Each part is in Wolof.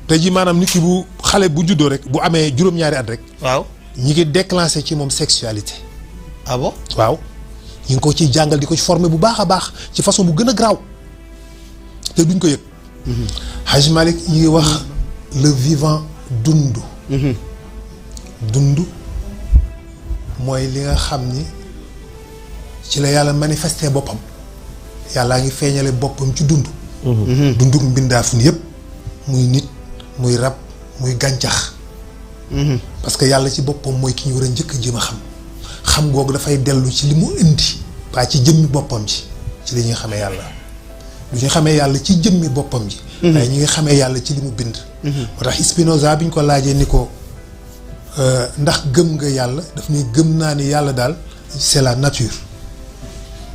tey jii maanaam nit ki bu xale bu juddoo rek bu amee juróom-ñaari at rek. waaw ñi ngi déclenché ci moom sexualité. ah bon waaw ñu ngi ko ciy jàngal di ko ci former bu baax a baax ci façon bu gën a garaaw te duñ ko yëg. Hajj Malick yi ngi wax le vivant dund. dund mooy li nga xam ni ci la yàlla manifesté boppam yàllaa ngi feeñale boppam ci dund. dunduk mbindaafun yëpp muy nit muy rab muy gàncax. parce que yàlla ci boppam mooy ki ñu war a njëkk a jéem a xam googu dafay dellu ci li mu indi pas ci jëmmi boppam ji ci li ñuy xamee yàlla lu ñu xamee yàlla ci jëmmi boppam ji waaye ñu ngi xamee yàlla ci li mu bind moo tax Spinoza bi ñu ko laajee ni ko ndax gëm nga yàlla daf ni gëm naa ni yàlla daal c'est la nature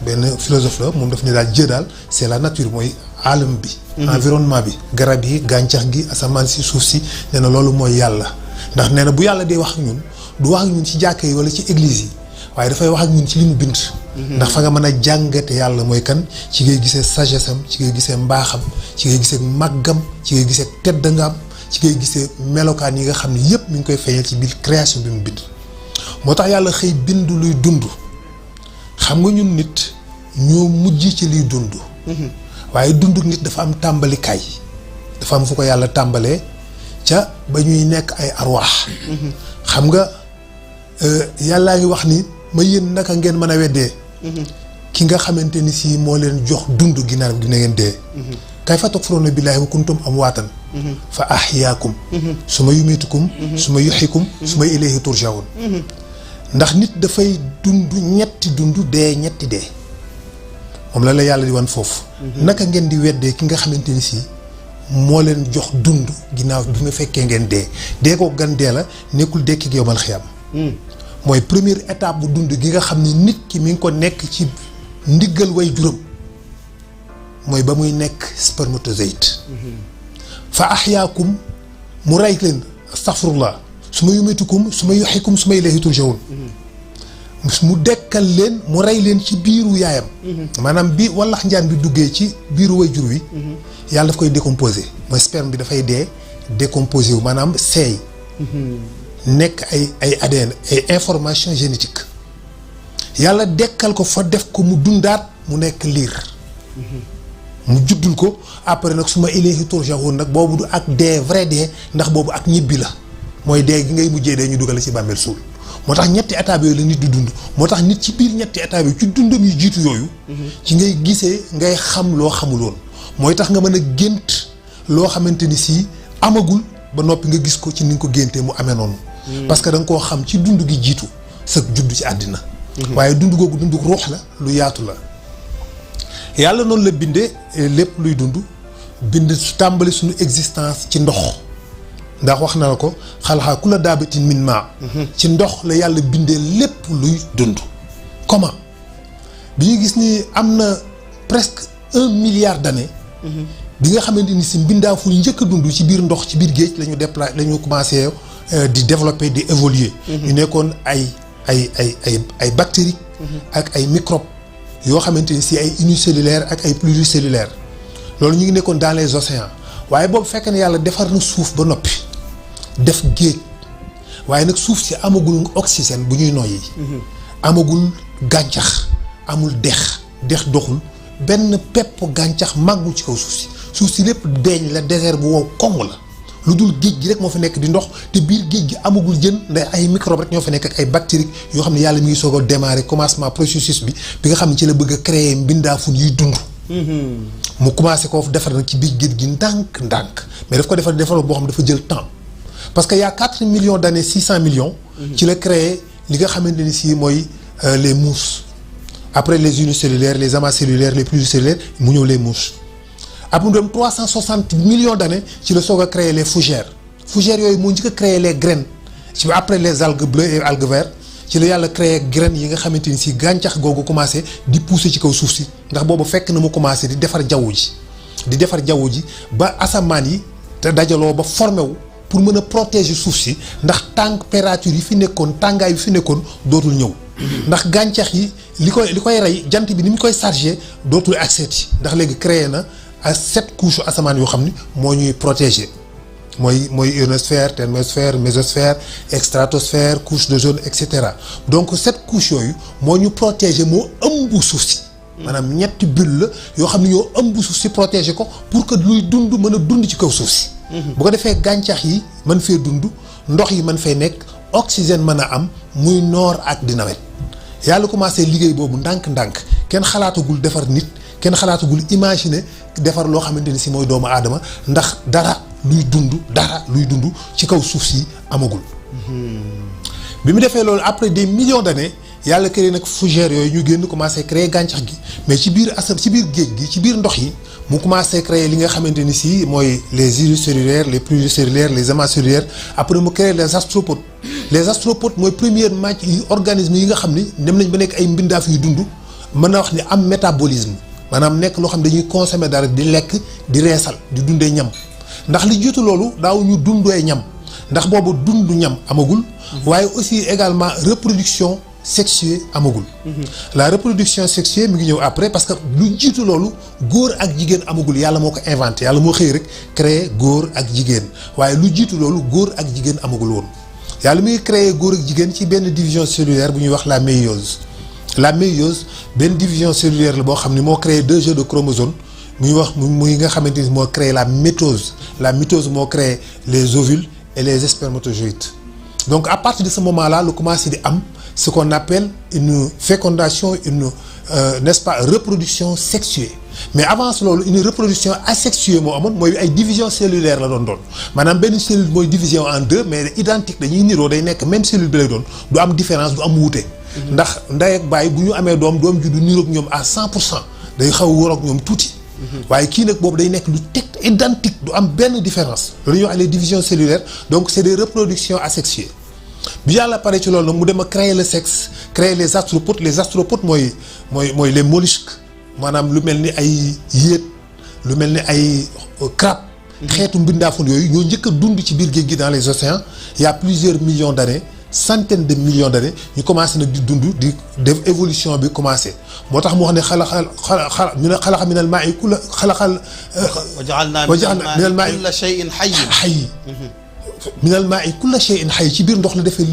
benn philosophe la moom daf ni daal Dieu daal c'est la nature mooy alam bi environnement bi garab yi gàncax gi asamaan si suuf si nee na loolu mooy yàlla ndax nee na bu yàlla dee wax ak ñun du wax ak ñun ci jàkka yi wala ci église yi waaye dafay wax ak ñun ci li mu bind ndax fa nga mën a jàngate yàlla mooy kan ci ngay gisee sagesse am ci ngay gisee mbaaxam ci ngay gisee màggam ci ngay gisee teddangaam ci ngay gisee melokaan yi nga xam ne yépp mi ngi koy feeñal ci biir création bi mu bind moo tax yàlla xëy bind luy dund xam nga ñun nit ñoo mujj ci liy dund waaye dunduk nit dafa am tàmbalikaay dafa am fu ko yàlla tàmbalee ca ba ñuy nekk ay arwaax xam nga yàllaa ngi wax ni ma yéen naka ngeen mën a weddee ki nga xamante ni si moo leen jox dund ginnaaw gi na ngeen dee kayfa takfuruuna billaahi wa kuntum amwaatan fa ahyaakum summa yumiitukum summa yuhyikum summa ilayhi turjaun ndax nit dafay dund ñetti dund dee ñetti dee moom la yàlla di wan foofu naka ngeen di weddee ki nga xamante ni si moo leen jox dund ginnaaw bi nga fekkee ngeen dee ko gan dee la nekkul dekki yawmal xiyaam mooy première étape bu dund gi nga xam ni nit ki mi ngi ko nekk ci ndiggal way juróom mooy ba muy nekk spermatozoïde fa ahyaakum mu rey leen astaghfirullah su ma yumitukum su ma yuhyikum su ma ilayhi turjaun mu dekkal leen mu rey leen ci biiru yaayam maanaam bi wallax njaan bi duggee ci biiru way jur wi yàlla daf koy décomposé mooy sperme bi dafay dee décomposé wu maanaam seey nekk ay ADN ay information génétique yàlla dekkal ko fa def ko mu dundaat mu nekk liir mu juddul ko après nag su ma ilayhi turjaun nag boobu du ak dee vrai dee ndax boobu ak ñibbi la mooy dee gi ngay mujjee dee ñu dugal ci bàmmeel suul moo tax ñetti étapes yooyu la nit di dund moo tax nit ci biir ñetti étapes yi ci dundam yu jiitu yooyu ci ngay gisee ngay xam loo xamuloon mooy tax nga mën a gént loo xamante ni si amagul ba noppi nga gis ko ci ni nga ko géntee mu amee noonu parce que da nga koo xam ci dund gi jiitu sa judd ci àddina waaye dund googu dund ruux la lu yaatu la yàlla noonu la bindee lépp luy dund bind su tàmbali suñu existence ci ndox ndax wax na la ko xalxaa ku la daabatin min maa ci ndox la yàlla bindee lépp luy dund comment bi ñu gis ni am na presque 1 milliard d'années bi nga xamante ni si mbindaaful njëkk a dund ci biir ndox ci biir géej la ñu déplacé la ñu commencé di développer di évoluer ñu nekkoon ay bactéries ak ay microbes yoo xamante ni si ay unicellulaires ak ay pluricellulaires loolu ñu ngi nekkoon dans les océans waaye boobu fekk na yàlla defar na suuf ba noppi def géej waaye nag suuf si amagul oxygène bu ñuy noyyi amagul gàncax amul dex doxul benn pepp gàncax màggul ci kaw suuf si lépp beeñ la désert bu wow koŋ la lu dul géej gi rek moo fa nekk di ndox te biir géej gi amagul jën ndax ay microbe rek ñoo fa nekk ak ay bactéries yoo xam ne yàlla mi ngi soog a démarrer commencement processus bi nga xam ne ci la bëgg a créer mbindaafun yuy dund mu commencé ko defar nag ci biir géej gi ndànk mais daf ko defar boo xam dafa jël temps parce que y a 4 millions d'années 600 millions ci la créé li nga xamante ni si mooy les mouches après les unicellulaires les amacellulaires les pluricellulaires mu ñëw les mouches après mu dem 360 millions d'années ci la soog a créé les fougères yooyu moo njëkk a créé les graines ci après les algues bleues et algues vertes ci la yàlla créé graines yi nga xamante ni si gàncax googu commencé di pousser ci kaw suuf si ndax boobu fekk na mu commencé di defar jaww ji ba asamaan yi te dajaloo ba formé wu pour mën a protéger suuf si ndax température yi fi nekkoon tàngaay bi fi nekkoon dootul ñëw ndax gàncax yi li koy rey jant bi ni mu koy chargé dootul accès ndax léegi créé na à 7 couches asamaan yoo xam ni moo ñuy protéger mooy ionosphère thermosphère mésosphère stratosphère couche d'ozone et cetera donc cette couche yooyu moo ñu protéger moo ëmb suuf si. maanaam ñetti bulle la yoo xam ne ñoo ëmb suuf si protéger ko pour que luy dund mën a dund ci kaw suuf si. bu ko defee gàncax yi mën fee dund ndox yi mën fay nekk oxygène mën a am muy noor ak di nawet yàlla commencé liggéey boobu ndànk-ndànk kenn xalaatagul defar nit kenn xalaatagul imaginer defar loo xamante ni si mooy doomu aadama ndax dara luy dund ci kaw suuf si amagul. bi mu defee loolu après des millions d'années yàlla créé nag fougères yooyu ñu génn commencé créer gàncax gi mais ci biir ci biir géej gi ci biir ndox yi mu commencé créer li nga xamante ni si mooy les unicellulaires les pluricellulaires les hémacellulaires après mu créer les astropodes mooy première organisme yi nga xam ni dem nañ ba nekk ay mbindaaf yu dund mën na wax ni am métabolisme maanaam nekk loo xam dañuy consommer dara di lekk di reesal di dundee ñam ndax li jiitu loolu daaw ñu dundee ñam ndax boobu dundu ñam amagul waaye aussi également reproduction sexuée amagul. La reproduction sexuée mi ngi ñëw après parce que lu jiitu loolu góor ak jigéen amagul yàlla moo ko inventé yàlla moo xëy rek créé góor ak jigéen waaye lu jiitu loolu góor ak jigéen amagul woon yàlla mi ngi créé góor ak jigéen ci benn division cellulaire bu ñuy wax la méiose. La méiose benn division cellulaire la boo xam ne moo créé 2 jeux de chromosomes muy wax muy nga xamante ni moo créé la mitose moo créé les ovules et les spermatozoïdes donc à partir de ce moment-là lu commencé di am ce qu'on appelle une fécondation n'est-ce pas reproduction sexuée mais avant loolu une reproduction asexuée moo amoon mooy ay division cellulaire la doon maanaam benn cellule mooy division en 2 mais identique dañuy niroo day nekk même cellule bi lay doon du am différence du am wuute. ndax ndey ak baay bu ñu amee doom ji du niroog ñoom à 100% day xaw a waroog ñoom tuuti. waaye kii nag boobu day nekk lu teg identique du am benn différence loolu ñuy wax les divisions cellulaires donc c'est des reproductions asexuées bi yàlla pare ci loolu nag mu dem a créer le sexe créer les astropodes mooy les mollusques maanaam lu mel ni ay yéet lu mel ni ay crabe xeetu mbindaafun yooyu ñoo njëkk a dund ci biir géej gi dans les océans il y a plusieurs millions d'années centaines de millions d'années ñu commencé nag di dund di def évolution bi commencé moo tax mu wax ne xalaqa minal maa'i kulla xalaqal wa ja'alna minal maa'i kulla shay'in hayy minal maa'i kulla shay'in hayy ci biir ndox la defee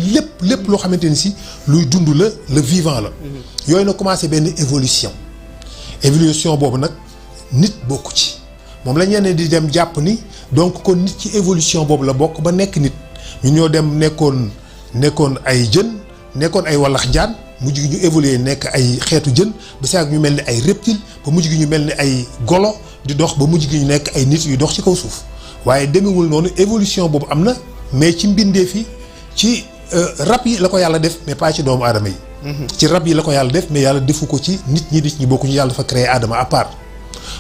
lépp loo xamante ni si luy dund la le vivant la yooyu na commencé benn évolution boobu nag nit bokku ci moom la ñeneen di dem jàpp ni donc kon nit ci évolution boobu la bokk ba nekk nit ñu ñoo dem nekkoon ay jën nekkoon ay wallax jaan mujj gi ñu évoluer nekk ay xeetu jën ba saa ñu mel ni ay reptile ba mujj gi ñu mel ni ay golo di dox ba mujj gi ñu nekk ay nit yu dox ci kaw suuf waaye demewul noonu évolution boobu am na mais ci mbindeef yi ci rab yi la ko yàlla def mais pas ci doomu aadama yi. ci rab yi la ko yàlla def mais yàlla defu ko ci nit ñi bokkuñu yàlla dafa créer aadama à part.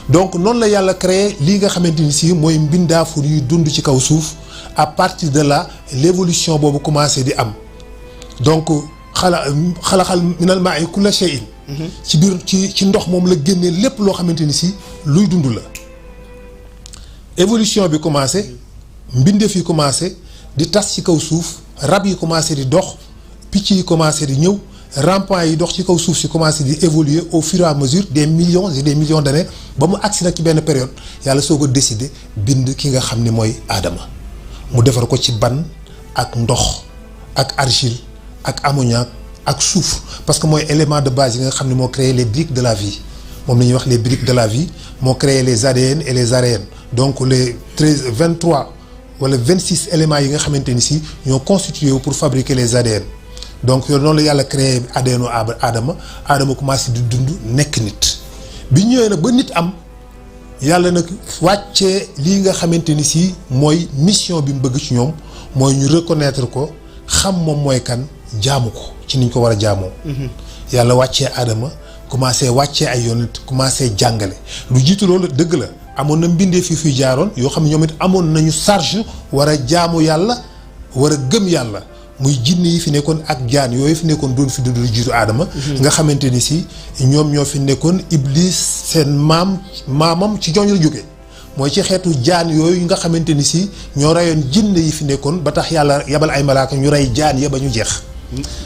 donc noonu la yàlla créé lii nga xamante ni si mooy mbindaafu yuy dund ci kaw suuf à partir de là l'évolution boobu commencé di am donc xalaxal minal maa'i kulla shay'in ci biir ci ndox moom la génnee lépp loo xamante ni si luy dund la évolution bi commencé mbindeef yi commencé di tas ci kaw suuf rab yi commencé di dox picc yi commencé di ñëw rampants yi dox ci kaw suuf si commencé di évoluer au fur et à mesure des millions et des millions d'années ba mu agsi nag ci benn période yàlla soo ko décidé bind ki nga xam ni mooy aadama mu defar ko ci ban ak ndox ak argile ak ammoniac ak soufre parce que mooy élément de base yi nga xam ne moo créé les briques de la vie moom la ñuy wax les briques de la vie moo créé les ADN et les ARN donc les 23 wala 26 éléments yi nga xamante ni si ñoo constitué wu pour fabriquer les ADN donc yow noonu la yàlla créé ADN u aadama commencé di dund nekk nit bi ñëwee nag ba nit am yàlla nag wàccee lii nga xamante ni si mooy mission bi mu bëgg ci ñoom mooy ñu reconnaître ko xam moom mooy kan jaamu ko ci niñ ko war a jaamoo. yàlla wàccee aadama commencé wàccee ay yonent commencé jàngale lu jiitu loolu dëgg la amoon na mbindee fi jaaroon yoo xam ne ñoom it amoon nañu charge war a jaamu yàlla war a gëm yàlla muy jinne yi fi nekkoon ak jaan yooyu fi nekkoon doon fi dund lu jiitu aadama. nga xamante ni si ñoom ñoo fi nekkoon iblis seen maamam ci ñooñu la jógee mooy ci xeetu jaan yooyu nga xamante ni si ñoo reyoon jinne yi fi nekkoon ba tax yàlla yabal ay malaaka ñu rey jaan ya ba ñu jeex.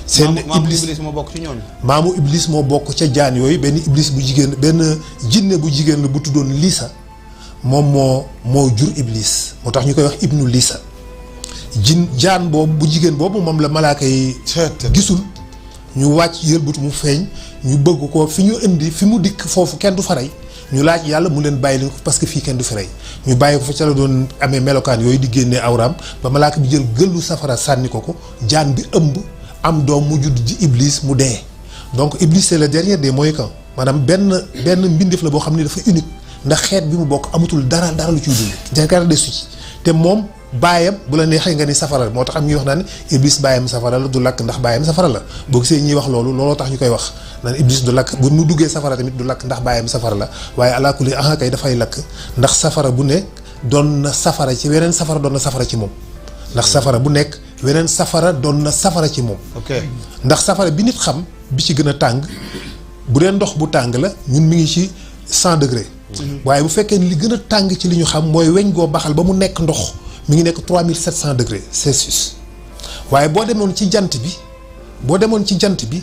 seen iblis moo bokk ci ñooñu. maamu iblis moo bokk ca jaan yooyu benn iblis bu jigéen benn jinne bu jigéen la bu tuddoon Lisa moom moo jur iblis moo tax ñu koy wax ibnu lisa jaan boobu bu jigéen boobu moom la malaaka yi gisul ñu wàcc yëlbutu mu feeñ ñu bëgg ko fi ñu indi fi mu dikk foofu kenn du fa rey ñu laaj yàlla mu leen bàyyi leen ko parce que fii kenn du fi rey ñu bàyyi ko fa ca la doon amee melokaan yooyu di génnee awraam ba malaaka bi jël gëllu safara sànni ko jaan bi ëmb am doom mu judd ji iblis mu dee donc iblis c'est le dernier des Mohicans maanaam benn mbindeef la boo xam ne dafa unique ndax xeet bi mu bokk amatul dara lu ciy dund jàkkaar de su ci te moom baayam bu la neexee nga ni safara la moo tax am ñuy wax naan iblis baayam safara la du lakk ndax baayam safara la boo gisee ñuy wax looloo tax ñu koy wax naan iblis du lakk bu mu duggee safara tamit du lakk ndax baayam safara la waaye alaakuli aha kay dafay lakk ndax safara bu nekk doon na safara ci weneen safara doon na safara ci moom ndax safara bu nekk weneen safara doon na safara ci moom ndax safara bi nit xam bi ci gën a tàng bu dee ndox bu tàng la ñun mi ngi ci 100 degré waaye bu fekkee ni li gën a tàng ci li ñu xam mooy weñ goo baxal ba mu nekk ndox mi ngi nekk 3700 degrés Celsius waaye boo demoon ci jant bi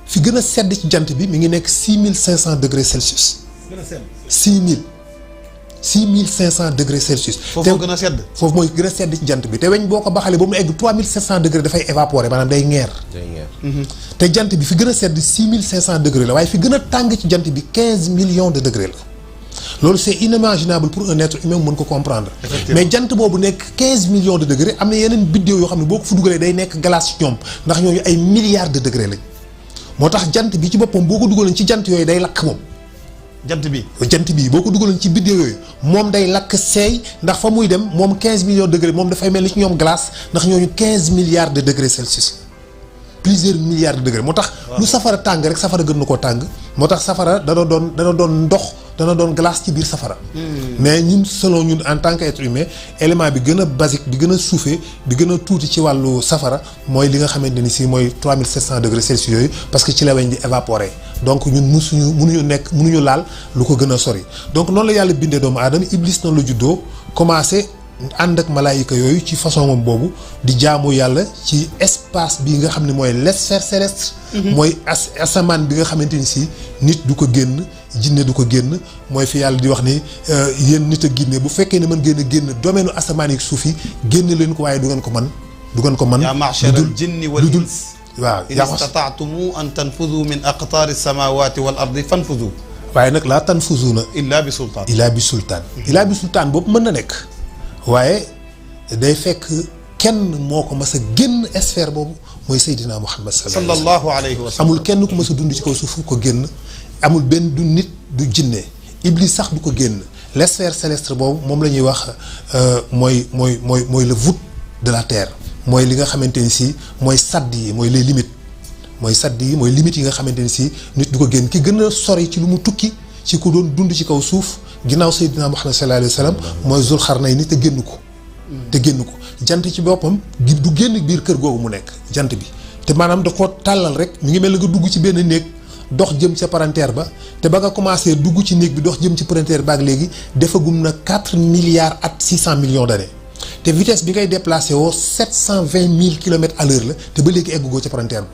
fi gën a sedd ci jant bi mi ngi nekk 6500 degrés Celsius. 6500 degrés Celsius. foofu gën a sedd. foofu mooy gën a sedd ci jant bi te weñ boo ko baxalee ba mu egg 3700 degrés dafay évaporer maanaam day ñeer. te jant bi fi gën a sedd 6500 degrés la waaye fi gën a tàng ci jant bi 15 millions de degrés la. loolu c'est inimaginable pour un être humain mën ko comprendre. mais jant boobu nekk 15 millions de degrés am na yeneen biddéew yoo xam ne boo ko fu dugalee day nekk glace ci ñoom ndax ñooñu ay milliards de degrés lañ moo tax jant bi ci boppam boo ko dugaloon ci jant yooyu day lakk moom. jant bi boo ko dugaloon ci biddéew yooyu moom day lakk seey ndax fa muy dem moom 15 millions de degrés moom dafay mel ni ci ñoom glace ndax ñooñu 15 milliards de degrés Celsius. plusieurs milliards de degrés moo tax lu safara tàng rek safara gën na koo tàng moo tax safara dana doon ndox dana doon glace ci biir safara mais ñun selon ñun en tant qu'être humain élément bi gën a basique bi gën a suufee bi gën a tuuti ci wàllu safara mooy li nga xamante ni si mooy 3700 degrés Celsius yooyu parce que ci la weñ di évaporer donc ñun mënuñu laal lu ko gën a sori donc noonu la yàlla bindee doomu aadama iblis noonu la juddoo commencé ànd ak malaayika yooyu ci façon moom boobu di jaamu yàlla ci espace bi nga xam ne mooy l'sphère céleste mooy asamaan bi nga xamante ni si nit du ko génn jinne du ko génn mooy fi yàlla di wax ni yéen nit a ginne bu fekkee ne mën ngeen a génn domaine u asamaan yi suuf yi génn leen ko waaye du ngeen ko mën yaa ma'shara al-jinni wal ins waaw in istata'tum an tanfudu min aqtaari as-samawati wal ardi fanfudu waaye nag laa tanfuzuuna illaa bi sultaan illaa bi sultaan boobu mën na nekk waaye day fekk kenn moo ko mas a génn sphère boobu mooy Seydina Muhammad sallallahu alayhi wa sallam amul kenn ku mas a dund ci kaw suuf ko génn amul benn du nit du jinne iblis sax du ko génn l'sphère céleste boobu moom la ñuy wax mooy le voûte de la terre mooy li nga xamante ni si mooy sadd yi mooy les limites mooy sadd yi mooy limites yi nga xamante ni si nit du ko génn ki gën a sori ci lu mu tukki ci ku doon dund ci kaw suuf ginnaaw Seydina Muhammad sallallahu alayhi wa sallam mooy Zulxarnayni te génn ko jant ci boppam du génn biir kër googu mu nekk jant bi te maanaam da ko tàllal rek mi ngi mel ni nga dugg ci benn néeg dox jëm ca palanteer ba te ba nga commencé dugg ci néeg bi dox jëm ci palanteer ba ak léegi defagum na 4 milliards at 600 millions d'années te vitesse bi ngay déplacé woo 720 000 kilomètres à l'heure la te ba léegi eggugoo ca palanteer ba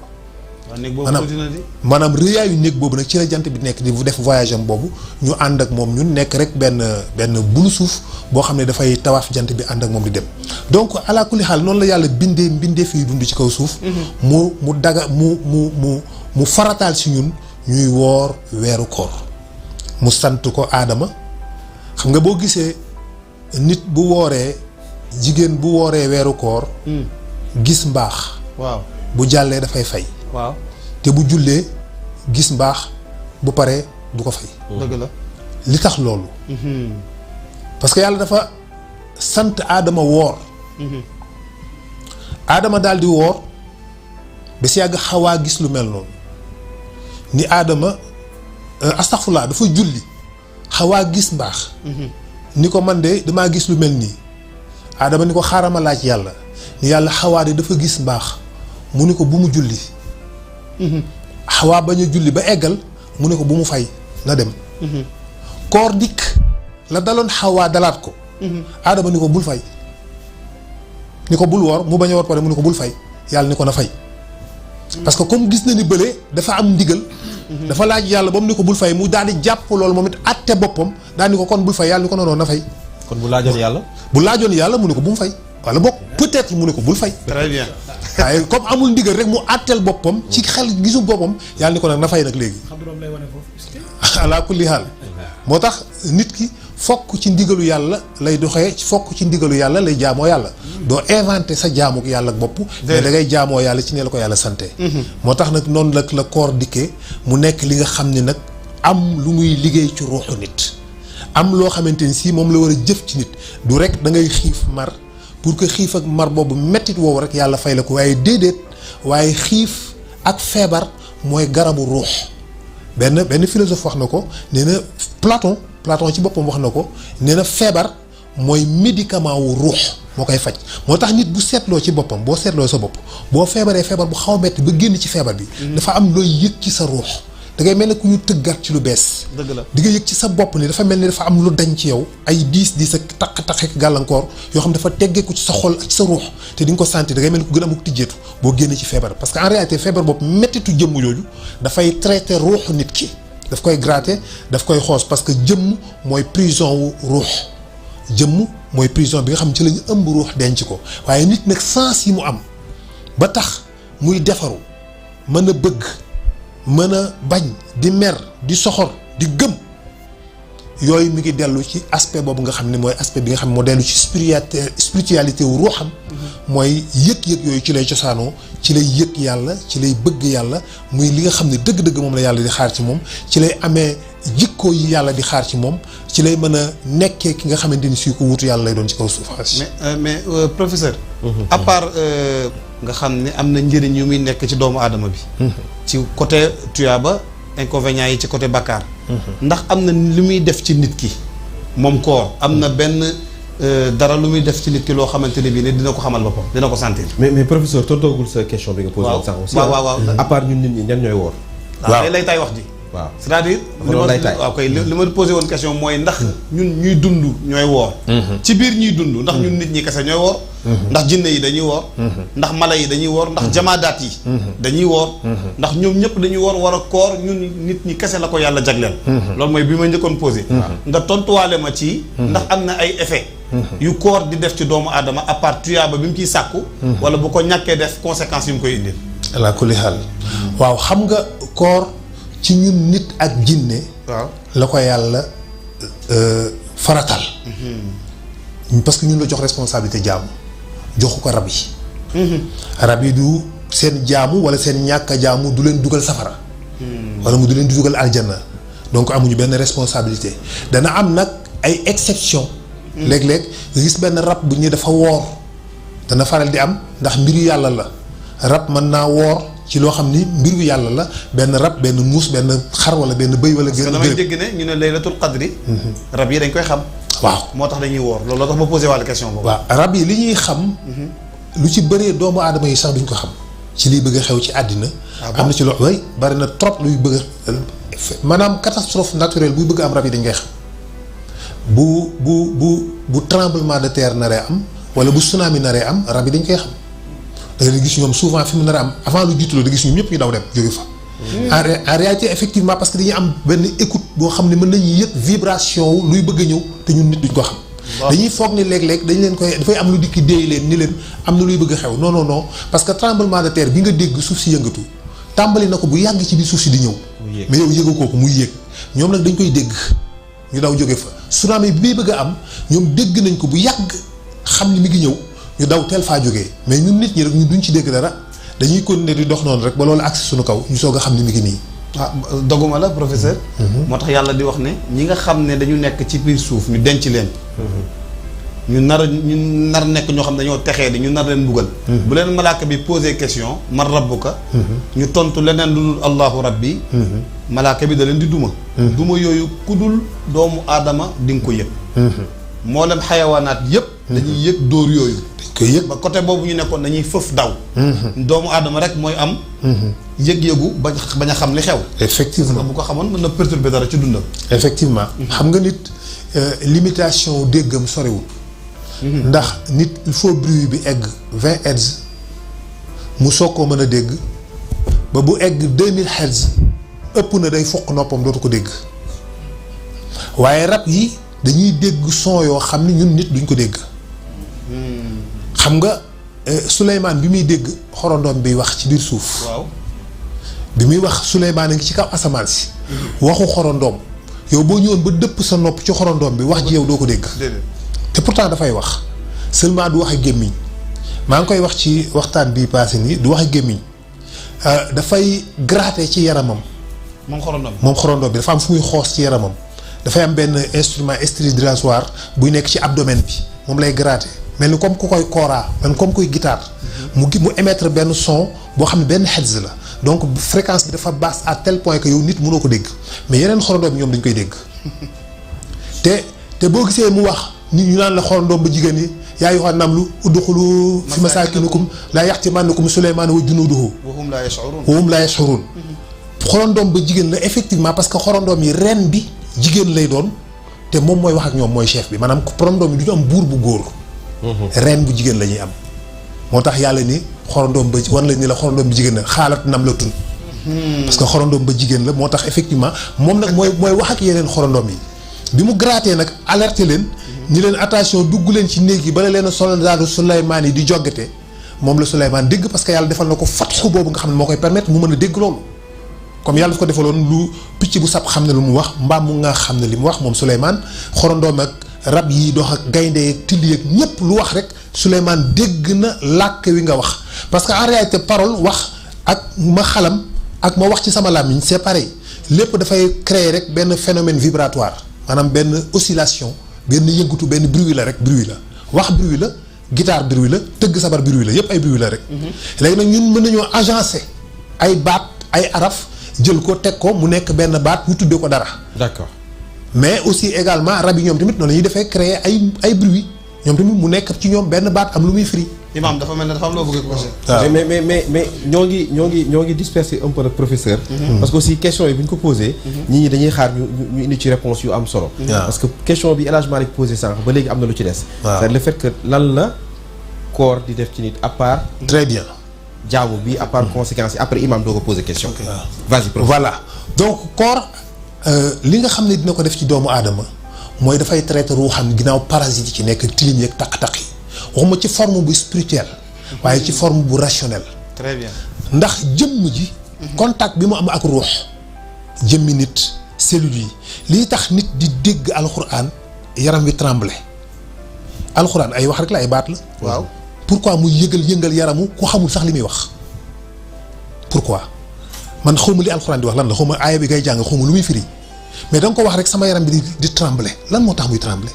maanaam rëyaayu néeg boobu nag ci la jant bi nekk di def voyage am boobu ñu ànd ak moom ñun nekk rek benn bulu suuf boo xam ne dafay tawaaf jant bi ànd ak moom di dem donc ala kulli xaal noonu la yàlla bindee fii dund ci kaw suuf mu farataal si ñun ñuy woor weeru koor mu sant ko aadama xam nga boo gisee nit bu wooree jigéen bu wooree weeru koor gis mbaax waaw bu jàllee dafay fay waaw te bu jullee gis mbaax bu paree du ko fay. dëgg la li tax loolu. parce que yàlla dafa sant aadama woor. aadama daal di woor ba si yàgg xawaa gis lu mel noonu ni aadama astaghfirullah dafa julli xawaa gis mbaax. ni ko man de damaa gis lu mel nii aadama ni ko xaaral ma laaj yàlla ni yàlla xawaa de dafa gis mbaax mu ni ko bu mu julli. xawaa bañ a julli ba eggal mu ne ko bu mu fay na dem koor dikk la daloon xawaa dalaat ko aadama ni ko bul fay ni ko bul woor mu bañ a woor pare mu ne ko bul fay yàlla ni ko na fay parce que comme gis na ni bële dafa am ndigal dafa laaj yàlla ba mu ni ko bul fay mu daal di jàpp loolu moom it àtte boppam daal ni ko kon bul fay yàlla ni ko noonu na fay. kon bu laajoon yàlla. bu laajoon yàlla mu ne ko bu mu fay wala boog peut-être mu ne ko bul fay. très bien. waaye comme amul ndigal rek mu àtteel boppam ci xel gisu boppam yàlla ni ko nag na fay nag léegi. ala kulli haal moo tax nit ki fokk ci ndigalu yàlla lay doxee fokk ci ndigalu yàlla lay jaamoo yàlla. doo inventé sa jaamuk yàlla ak bopp. mais da ngay jaamoo yàlla ci ne la ko yàlla sante. moo tax nag noonu la koor dikkee mu nekk li nga xam ne nag am lu muy liggéey ci ruuxu nit. am loo xamante ni si moom la war a jëf ci nit du rek da ngay xiif mar pour que xiif ak mar boobu mettit woowu rek yàlla fay la ko waaye déedéet waaye xiif ak feebar mooy garabu ruux. benn philosophe wax na ko nee na Platon ci boppam wax na ko nee na feebar mooy médicament wu ruux moo koy faj moo tax nit bu seetloo ci boppam boo seetloo sa bopp boo feebaree feebar bu xaw a metti ba génn ci feebar bi. dafa am looy yëg ci sa ruux da ngay mel ne ku ñu tëggaat ci lu bees. dëgg la di nga yëg ci sa bopp ni dafa mel ni dafa am lu dañ ci yow ay diis ak taq-taq ak gàllankoor yoo xam dafa teggeeku ci sa xol ak ci sa ruux te di nga ko sentir da ngay mel ni ku gën a amuk tijjeetu boo génnee ci feebar parce que en réalité feebar boobu mettitu jëmm jooju dafay traiter ruuxu nit ki. daf koy gratter daf koy xoos parce que jëmm mooy prison wu ruux jëmm mooy prison bi nga xam ci la ñu ëmb ruux denc ko waaye nit nag sens yi mu am ba tax muy defaru mën a bëgg mën a bañ di mer di soxor di gëm yooyu mi ngi dellu ci aspect boobu nga xam ne mooy aspect bi nga xam ne moo dellu ci spiritualité wu ruuxam mooy yëg-yëg yooyu ci lay cosaanoo ci lay yëg yàlla ci lay bëgg yàlla muy li nga xam ne dëgg-dëgg moom la yàlla di xaar ci moom ci lay amee jikko yi yàlla di xaar ci moom ci lay mën a nekkee ki nga xamante ni suy ko wutu yàlla lay doon ci kaw suuf. mais professeur. à part nga xam ne am na njëriñ yu muy nekk ci doomu aadama bi. ci côté tuyaaba inconvénients yi ci côté bakkaar. ndax am na lu muy def ci nit ki moom koor am na benn dara lu muy def ci nit ki loo xamante ne bii ne dina ko xamal boppam dina ko sentir. mais professeur tontoogul sa question bi nga posé woon sànq. waaw à part ñun nit ñi ñan ñooy woor. waaw lay tay wax ji. waaw c'est-à-dire li ma posé woon question mooy ndax ñun ñuy dund ñooy woor. ci biir ñuy dund ndax ñun nit ñi kese ñooy woor. ndax jinne yi dañuy woor. ndax mala yi dañuy woor ndax jamaadaat yi. dañuy woor. ndax ñoom ñëpp dañuy woor war a koor ñun nit ñi kese la ko yàlla jagleel. loolu mooy bi ma njëkkoon posé. nga tontuwaale ma ci. ndax am na ay effet yu koor di def ci doomu aadama à part tuyaaba bi mu ciy sàkku. wala bu ko ñàkkee def conséquences yu mu koy indil. ala kulli xaal waaw xam nga koor ci ñun nit ak jinne waaw la ko yàlla faratal. parce que ñun la jox responsabilité jaamu joxu ko rab yi. rab yi du seen jaamu wala seen ñàkk a jaamu du leen dugal safara. wala mu du leen di dugal aljanna donc amuñu benn responsabilité dana am nag ay exception léeg-léeg nga gis benn rab bu ñu dafa woor dana faral di am ndax mbiru yàlla la rab mën naa woor ci loo xam ni mbiru yàlla la benn rab benn muus benn xar wala benn bëy wala. parce que damay dégg ne ñu ne laylatul qadri rab yi dañ koy xam. waaw moo tax dañuy woor loolu la tax ma posé wàllu question boobu. waaw rab yi li ñuy xam. lu ci bëree doomu aadama yi sax duñ ko xam. ci liy bëgg a xew ci àddina. am na ci loo way bari na trop luy bëgg a maanaam catastrophe naturelle buy bëgg am rab yi dañ koy xam. bu tremblement de terre naree am wala bu tsunami naree am rab yi dañ koy xam. da ngay gis ñoom souvent fi mu nar a am avant lu jiitu loolu da gis ñoom ñëpp ñu daw dem jóge fa. en réalité effectivement parce que dañuy am benn écoute boo xam ne mën nañu yëg vibration wu luy bëgg a ñëw te ñun nit duñ ko xam. dañuy foog ni léeg-léeg dañ leen koy dafay am lu dikki déey leen ni leen am na luy bëgg a xew non non non parce que tremblement de terre bi nga dégg suuf si yëngatu tàmbali na ko bu yàgg ci biir suuf si di ñëw. mais yow yëga kooku muy yéeg ñoom nag dañ koy dégg ñu daw jóge fa tsunami bi muy bëgg a am ñoom dégg nañ ko bu yàgg xam ni mi ngi ñëw ñu daw teel faa jógee mais ñun nit ñi rek ñu duñ ci dégg dara dañuy continuer di dox noonu rek ba loolu agsi suñu kaw ñu soog a xam ni mi ngi nii. ah doguma la professeur. moo tax yàlla di wax ne ñi nga xam ne dañu nekk ci biir suuf ñu denc leen. ñu nar nekk ñoo xam ne dañoo texee di ñu nar leen buggal. bu leen malaaka bi posé question man rabbuka. ñu tontu leneen lu dul allahu rabbi. malaaka bi da leen di duma. duma yooyu ku dul doomu aadama di nga ko yëg. mboolem xayawaanaat yëpp. dañuy yëg dóor yooyu. dañ koy yëg ba côté boobu ñu nekkoon dañuy fëf daw. doomu aadama rek mooy am. yëg-yëgu bañ a xam li xew. effectivement bu ko xamoon mën na perturber dara ci dundam. effectivement xam nga nit limitation déggam sorewul. ndax nit il faut bruit bi egg 20 hertz mu soog koo mën a dégg ba bu egg 2000 hertz ëpp na day foq noppam dootu ko dégg waaye rab yi dañuy dégg son yoo xam ni ñun nit duñ ko dégg xam nga Souleymane bi muy dégg xorondoom bi wax ci biir suuf waaw bi muy wax Souleymane a ngi ci kaw asamaan si waxu xorondoom yow boo ñëwoon ba dëpp sa nopp ci xorondoom bi wax ji yow doo ko dégg te pourtant dafay wax seulement du wax ak gémmiñ maa ngi koy wax ci waxtaan bi passé nii du wax ak gémmiñ dafay gratter ci yaramam moom xorondoom bi dafa am fu muy xoos ci yaramam dafay am benn instrument stridulatoire buy nekk ci abdomen bi moom lay gratter mel ni comme ku koy kora man comme kuy guitare mu émettre benn son boo xam ne benn hertz la donc fréquence bi dafa basse à tel point que yow nit mënoo ko dégg mais yeneen xorondoom ñoom dañ koy dégg te boo gisee mu wax nit ñu naan la xorondoom ba jigéen ñi yaa ayyuhan namlu udxulu fi masaakinukum laa yaxtimannakum Suleymaan wa junuuduhu wa hum laa yash'uruun xorondoom ba jigéen la effectivement parce que xorondoom yi ren bi jigéen lay doon te moom mooy wax ak ñoom mooy chef bi maanaam xorondoom yi du ñu am buur bu góor ren bu jigéen la ñuy am moo tax yàlla ni xorondoom ba wan la ni la xorondoom bi jigéen la xaalat nam la tun parce que xorondoom ba jigéen la moo tax effectivement moom nag mooy wax ak yeneen xorondoom yi bi mu grattee nag alerté leen ni leen attention dugg leen ci néeg yi bala leen soldaaru Souleymane yi di joggate moom la Souleymane dégg parce que yàlla defal na ko fatxu boobu nga xam ne moo koy permettre mu mën a dégg loolu comme yàlla daf ko defaloon lu picc bu sab xam ne lu mu wax mbaam mu nga xam ne li mu wax moom Souleymane xorondoom ak rab yi dox ak gaynde ak till yeeg ñépp lu wax rek Souleymane dégg na làkk wi nga wax parce que en réalité parole wax ak ma xalam ak ma wax ci sama làmmiñ c'est pareil lépp dafay créer rek benn phénomène vibratoire maanaam benn oscillation benn yëngatu benn bruit la rek bruit la wax bruit la guitare bruit la tëgg sabar bruit la yépp ay bruit la rek léegi nag ñun mën nañoo agencer ay baat ay araf jël ko teg ko mu nekk benn baat ñu tuddee ko dara d'accord mais aussi également rab yi ñoom tamit noonu la ñuy defee créer ay bruit ñoom tamit mu nekk ci ñoom benn baat am lu muy firi. Imaam dafa mel ne dafa am loo bëgg a posé. waaw mais ñoo ngi disperser un peu le professeur. parce que aussi question yi bu ñu ko posé. nit ñi dañuy xaar ñu indi ci réponse yu am solo. parce que question bi El Hadj Malick posé sànq ba léegi am na lu ci des. c'est le fait que lan la koor di def ci nit à part. très bien. jaamu bi à part conséquences yi après Imaam doo ko posé question. vas-y professeur. voilà donc koor li nga xam ne dina ko def ci doomu aadama. mooy dafay traiter ruuxam ginnaaw parasite yi ci nekk tilim yeeg taq-taq yi waxuma ci forme bu spirituelle waaye ci forme bu rationnelle. très bien ndax jëmm ji. contact bi mu am ak ruux. jëmmi nit cellules yi lii tax nit di dégg alxuraan yaram wi tremblé alxuraan ay wax rek la ay baat la. waaw pourquoi muy yëngal yaramu ku xamul sax li muy wax pourquoi man xawma li alxuraan di wax lan la xawma aaya bi ngay jàng xawma lu muy firi. mais da nga ko wax rek sama yaram bi di trembler lan moo tax muy trembler.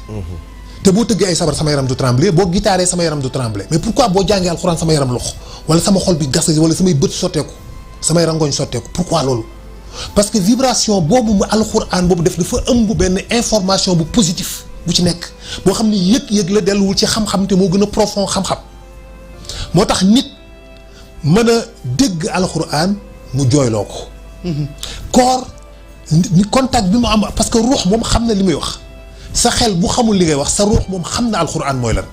te boo tëggee ay sabar sama yaram du trembler boo guitaaree sama yaram du trembler mais pourquoi boo jàngee alxuraan sama yaram lox wala sama xol bi gas wala samay bët sotteeku samay rangoñ sotteeku pourquoi loolu. parce que vibration boobu mu alxuraan boobu def dafa ëmb benn information bu positif bu ci nekk boo xam ni yëg-yëg la delluwul ci xam-xam te moo gën a profond xam-xam moo tax nit mën a dégg alxuraan mu jooyloo ko. koor. ni contact bi mu am parce que ruux moom xam na li muy wax sa xel bu xamul li ngay wax sa ruux moom xam na alxuraan mooy lan.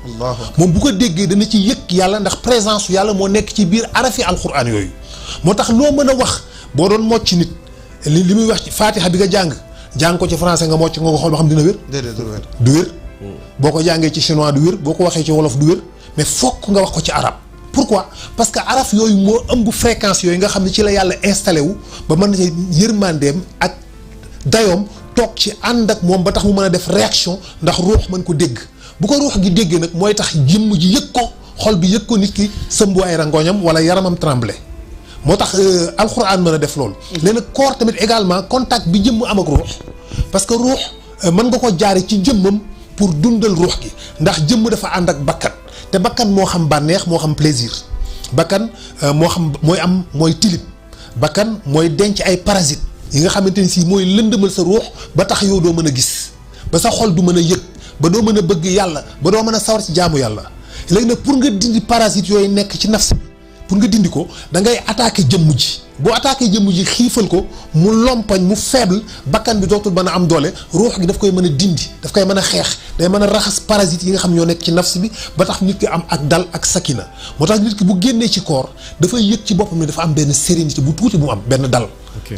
moom bu ko déggee dana ci yëg yàlla ndax présence su yàlla moo nekk ci biir arafi alxuraan yooyu. moo tax loo mën a wax boo doon mocc nit li muy wax ci faatiha bi nga jàng ko ci français nga mocc nga ko xool ba xam dina wér. déedéet du wér. boo ko jàngee ci chinois du wér boo ko waxee ci wolof du wér mais fokk nga wax ko ci arab. pourquoi parce que araf yooyu moo ëmb fréquence yooyu nga xam ne ci la yàlla installé wu ba mën na ci yërmandeem ak dayoom toog ci ànd ak moom ba tax mu mën a def réaction ndax ruux mën ko dégg bu ko ruux gi déggee nag mooy tax jëmm ji yëg ko xol bi yëg ko nit ki sëmbu ay rangooñam wala yaramam tremblé moo tax alxuraan mën a def loolu. léegi nag koor tamit également contact bi jëmm am ak ruux parce que ruux mën nga ko jaare ci jëmmam pour dundal ruux gi ndax jëmm dafa ànd ak bakkan. te bakkan moo xam bànneex moo xam plaisir bakkan moo xam mooy tilib bakkan mooy denc ay parasites yi nga xamante ni si mooy lëndëmal sa ruux ba tax yow doo mën a gis ba sa xol du mën a yëg ba doo mën a bëgg yàlla ba doo mën a sawar ci jaamu yàlla léegi nag pour nga dindi parasites yooyu nekk ci nafs bi pour nga dindi ko da ngay attaquer jëmm ji boo attaquer jëmm ji xiifal ko mu lompañ mu faible bakkan bi dootul mën a am doole ruux gi daf koy mën a dindi daf koy mën a xeex day mën a raxas parasites yi nga xam ñoo nekk ci nafs bi ba tax nit ki am ak dal ak sakina moo tax nit ki bu génnee ci koor dafay yëg ci boppam ne dafa am benn sérénité bu tuuti bu mu am benn dal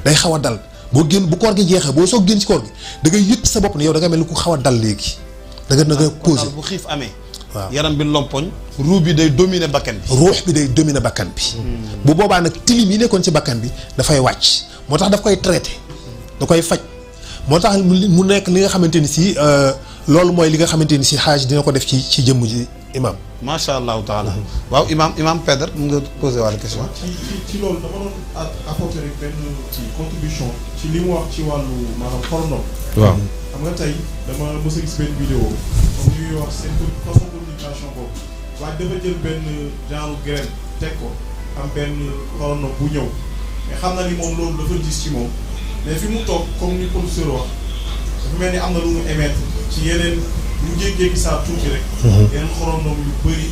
day xaw a dal boo génn bu koor gi jeexee boo soog génn ci koor gi da ngay yëg sa bopp ne yow da nga mel ni ku xaw a dal léegi da nga posé bu xiif amee waaw yaram bi lompoñ ruux bi day dominer bakkan bi ruux bi day dominer bakkan bi bu boobaa nag tilim yi nekkoon ci bakkan bi dafay wàcc moo tax daf koy traité da koy faj moo tax mu nekk li nga xamante ni si loolu mooy li nga xamante ni si xaaj dina ko def ci jëmm ji imam macha allahu taala waaw imam Pedre mu nga posé wàllu question ci loolu dama doon apporter rek benn ci contribution ci li mu wax ci wàllu maanaam xorondom waaw xam nga tey dama mës a gis benn vidéo comme ñuy wax seen façon communication boobu waaye dafa jël benn genre graine teg ko am benn xorondom bu ñëw mais xam na ni moom loolu dafa gis ci moom mais fi mu toog comme ni professeur wax dafa mel ni am na lu mu émettre ci yeneen lu jékki-jékki saa tuuti rek. yeneen xorondom yu bëri.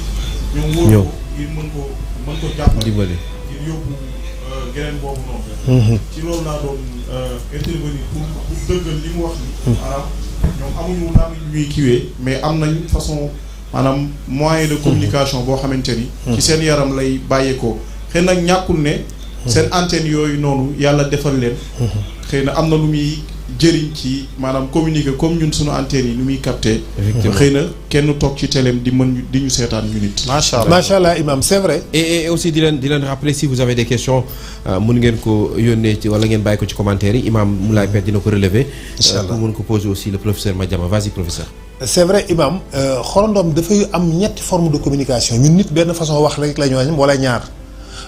ñoom wóor ko ngir mën ko jàppale. dimbali ngir yóbbu graine boobu noonu. ci loolu laa doon intervenir pour dëggal li mu wax ni. maanaam ñoom amuñu naan ñuy kiiwee mais am nañ façon maanaam moyen de communication boo xamante ni. ci seen yaram lay bàyyeekoo xëy na ñàkkul ne. seen antenne yooyu noonu yàlla defal leen. xëy na am na lu muy jëriñ ci maanaam communiquer comme ñun suñu antenne yi nu muy capter. effectivement xëy na kenn toog ci téléem di mën di ñu seetaan ñu nit. macha allah imam c'est vrai. et aussi di leen rappeler si vous avez des questions mun ngeen ko yónnee ci wala ngeen bàyyi ko ci commentaire yi imam Moulay Pet dina ko relever. incha allah pour mun ko poser aussi le professeur Madiama vas-y professeur. c'est vrai imam xorondom dafay am ñetti forme de communication ñun nit benn façon wax rek la ñu am wala ñaar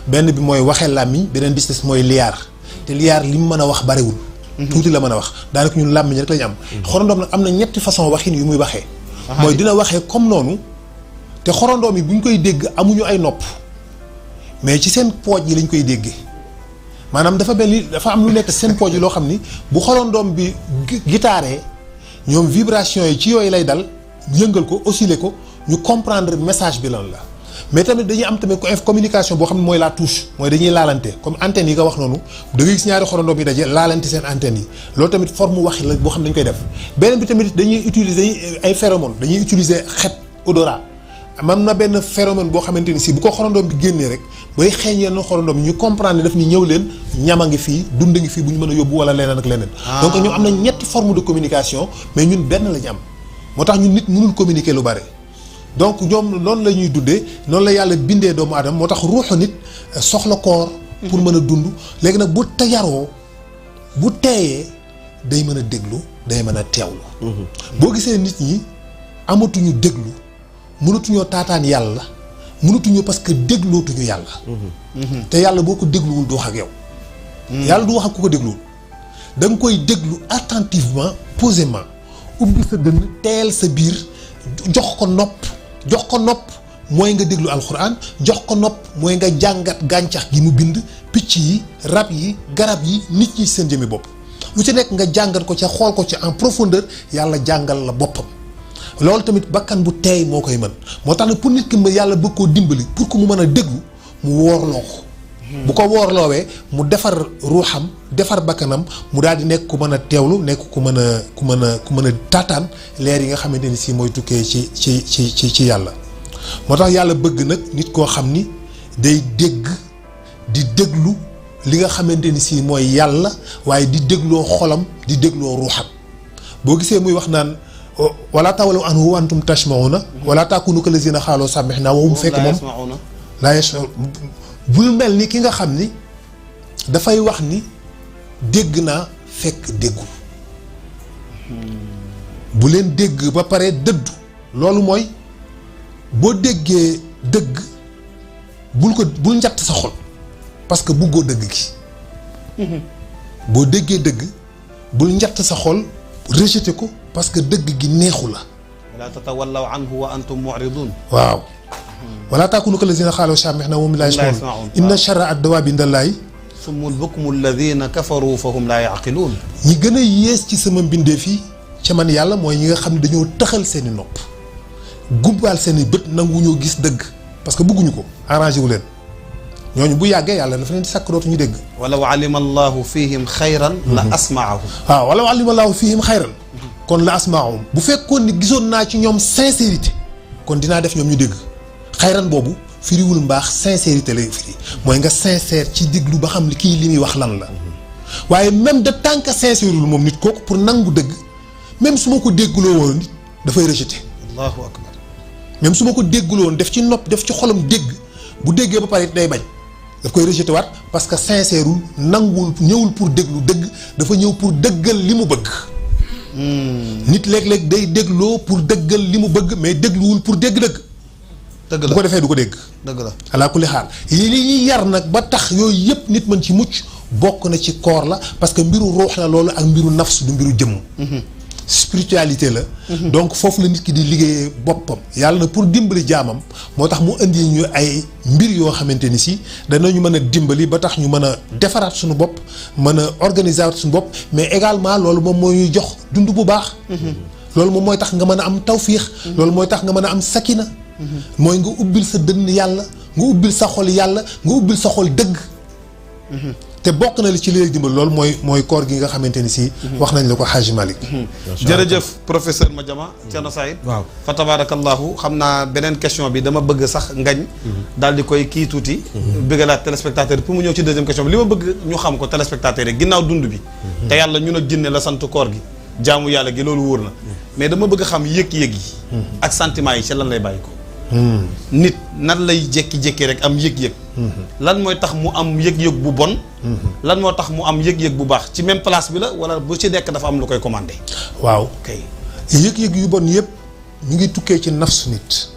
benn bi mooy waxee làmmiñ beneen bi ci des mooy liyaar te liyaar li mu mën a wax bariwul. tuuti la mën a wax daanaka ñun làmmiñ rek la ñu am. xorondom nag am na ñetti façon waxin yu muy waxee. mooy dina waxee comme noonu te xorondom yi bu ñu koy dégg amuñu ay nopp mais ci seen pooj yi lañ koy déggee maanaam dafa mel ni dafa am lu nekk seen pooj yi loo xam ni bu xorondom bi gitaaree ñoom vibration yi ci yooyu lay dal yëngal ko osciller ko ñu comprendre message bi lan la. mais tamit dañuy am tamit communication boo xam ne mooy la touche mooy dañuy laalante comme antenne yi nga wax noonu da ngay gis ñaari xorondom yi daje laalante seen antenne yi loolu tamit forme wax la boo xam ne dañ koy def beneen bi tamit dañuy utiliser ay phéromones dañuy utiliser xet odorat am na benn phénomène boo xamante ni si bu ko xorondom bi génnee rek bay xeeñ yenn xorondom yi ñu comprendre ne daf ni ñëw leen ñama ngi fii dund ngi fii bu ñu mën a yóbbu wala leneen ak leneen donc ñoom am na ñetti forme de communication mais ñun benn la ñu am moo tax ñun nit mënul communiquer lu bare donc ñoom noonu la ñuy dundee noonu la yàlla bindee doomu aadama moo tax ruuxu nit soxla koor pour mën a dund léegi nag bu yaroo bu teeyee day mën a déglu day mën a teewlu boo gisee nit ñi amatuñu déglu mënatuñoo taataan yàlla mënatuñu parce que déglootuñu yàlla te yàlla boo ko dégluwul du wax ak yow yàlla du wax ak ku ko dégluwul da nga koy déglu attentivement posément ubbi sa dënn teel sa biir jox ko nopp mooy nga déglu alxuraan jox ko nopp mooy nga jàngat gàncax gi mu bind picc yi rab yi garab yi nit ñi seen jëmmi bopp lu ci nekk nga jàngat ko ca xool ko ca en profondeur yàlla jàngal la boppam loolu tamit bakkan bu teey moo koy mën moo tax ne pour nit ki yàlla bëgg koo dimbali pour que mu mën a déglu mu woorloo ko bu ko woorloowee mu defar ruuxam defar bakkanam mu daal di nekk ku mën a teewlu nekk ku mën a taataan leer yi nga xamante ni si mooy tukkee ci yàlla moo tax yàlla bëgg nag nit koo xam ni day dégg di déglu li nga xamante ni si mooy yàlla waaye di dégloo xolam di dégloo ruuxam boo gisee muy wax naan wala tawalu anhu wa antum tashmauna wala takunu kallazina xaaloo sàmmixnaa wa hum fekk moom laa yashmaun bul mel ni ki nga xam ni dafay wax ni dégg naa fekk déggul bu leen dégg ba pare dëddu loolu mooy boo déggee dëgg bul njatt sa xol parce que buggoo dëgg gi boo déggee dëgg bul njatt sa xol rejeté ko parce que dëgg gi neexu la wala tatawallaw anhu wa antum mu'ridun waaw wala taakunu kallazina xaaloo sàmmixnaa wa hum laa yasma'uun inna sharra ad-dawaabi indallaahi summul bukmul ladina kafaru fa hum laa yaqiluun ñi gën a yées ci sama mbindeef yi ca man yàlla mooy ñi nga xam ne dañoo tëxal seeni nopp gubbaal seeni bët nanguwuñoo gis dëgg parce que bëgguñu ko arrangé wu leen ñooñu bu yàggee yàlla dafa leen di sàkk dootuñu dégg walaw alima allahu fihim xayran la asmaahum waaw walaw alima allahu fihim xayran kon la asmaahum bu fekkoon ni gisoon naa ci ñoom sincérité kon dinaa def ñoom ñu dégg xayran boobu firiwul mbaax sincérité lay firi mooy nga sincère ci déglu ba xam kii li muy wax lan la waaye même de tant que sincère moom nit kooku pour nangu dëgg même su ma ko déggloo woon nit dafay rejeter. allahu akbar. même su ma ko dégguloo woon def ci nopp def ci xolam dégg bu déggee ba pare day bañ daf koy rejeter waat parce que sincère nanguwul ñëwul pour déglu dëgg dafa ñëw pour dëggal li mu bëgg. nit léeg-léeg day dégloo pour dëggal li mu bëgg mais dégluwul pour dégg dëgg. dëgg la bu ko defee du ko dégg. dëgg la alaa kulli xaal li ñuy yar nag ba tax yooyu yëpp nit mën ci mucc bokk na ci koor la parce que mbiru ruux la loolu ak mbiru nafs du mbiru jëmm. spiritualité la. donc foofu la nit ki di liggéeyee boppam. yàlla na pour dimbali jaamam moo tax mu indi ñu ay mbir yoo xamante ni si danañu mën a dimbali ba tax ñu mën a defaraat suñu bopp mën a organiser suñu bopp mais également loolu moom moo ñuy jox dund bu baax. loolu moom mooy tax nga mën a am tawfiix. loolu mooy tax nga mën a am sakina. mooy nga ubbil sa dënn yàlla nga ubbil sa xol yàlla nga ubbil sa xol dëgg. te bokk na li ci léegi dimbal loolu mooy koor gi nga xamante ni si. wax nañ la ko Hadji Malick. jërëjëf professeur Madiama Thierno Saïd. waaw fa tabarakallahu xam naa beneen question bi dama bëgg sax ngañ. daal di koy kii tuuti. bëggalaat téléspectateur pour mu ñëw ci deuxième question bi li ma bëgg ñu xam ko téléspectateur yi ginnaaw dund bi. te yàlla ñun ak jinne la sant koor gi. jaamu yàlla gi loolu wóor na. mais dama bëgg xam yëg-yëg yi. ak sentiment yi ci lan lay bàyyi ko. nit nan lay jékki-jékki rek am yëg-yëg. lan mooy tax mu am yëg-yëg bu bon. lan moo tax mu am yëg-yëg bu baax ci même place bi la wala bu ci nekk dafa am lu koy commandé. waaw kay yëg-yëg yu bon yëpp ñu ngi tukkee ci nafsu nit.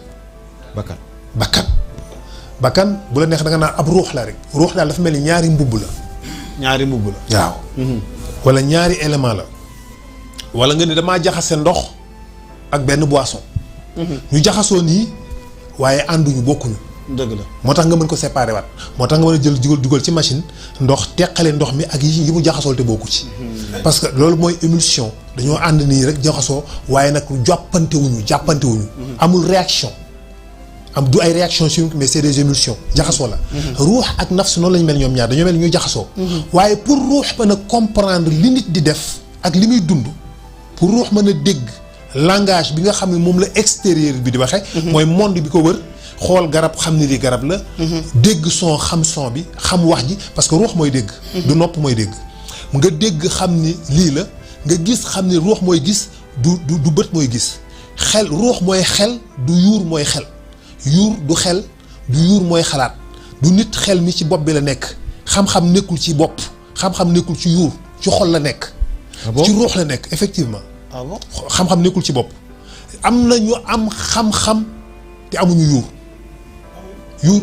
bakkan bu la neex da nga naan ab ruux la rek ruux daal dafa mel ni ñaari mbubb la. waaw. wala ñaari élément la. wala nga ni damaa jaxase ndox ak benn boisson. ñu jaxasoo nii waaye ànduñu bokkuñu. dëgg la moo tax nga mën ko séparer waat moo tax nga mën a jël dugal ci machine ndox teqale ndox mi ak yi mu jaxasool te bokku ci. parce que loolu mooy émulsion dañoo ànd nii rek jaxasoo waaye nag jàppante wuñu. amul réaction du ay réaction chimique mais c'est des émulsions jaxasoo la. ruux ak nafs noonu lañu mel ñoom ñaar dañoo mel ñuy jaxasoo. waaye pour ruux mën a comprendre li nit di def ak li muy dund pour ruux mën a dégg langage bi nga xam ne moom la extérieur bi di waxe mooy monde bi ko wër. xool garab xam ni lii garab la. dégg son xam son bi xam wax ji parce que ruux mooy dégg. du nopp mooy dégg. nga dégg xam ni lii la nga gis xam ni ruux mooy gis du bët mooy gis xel ruux mooy xel du yuur mooy xel yuur du xel du yuur mooy xalaat du nit xel mi ci bopp bi la nekk xam-xam nekkul ci bopp xam-xam nekkul ci yuur ci xol la nekk. ci ruux la nekk effectivement. xam-xam nekkul ci bopp am na ñu am xam-xam te amuñu yuur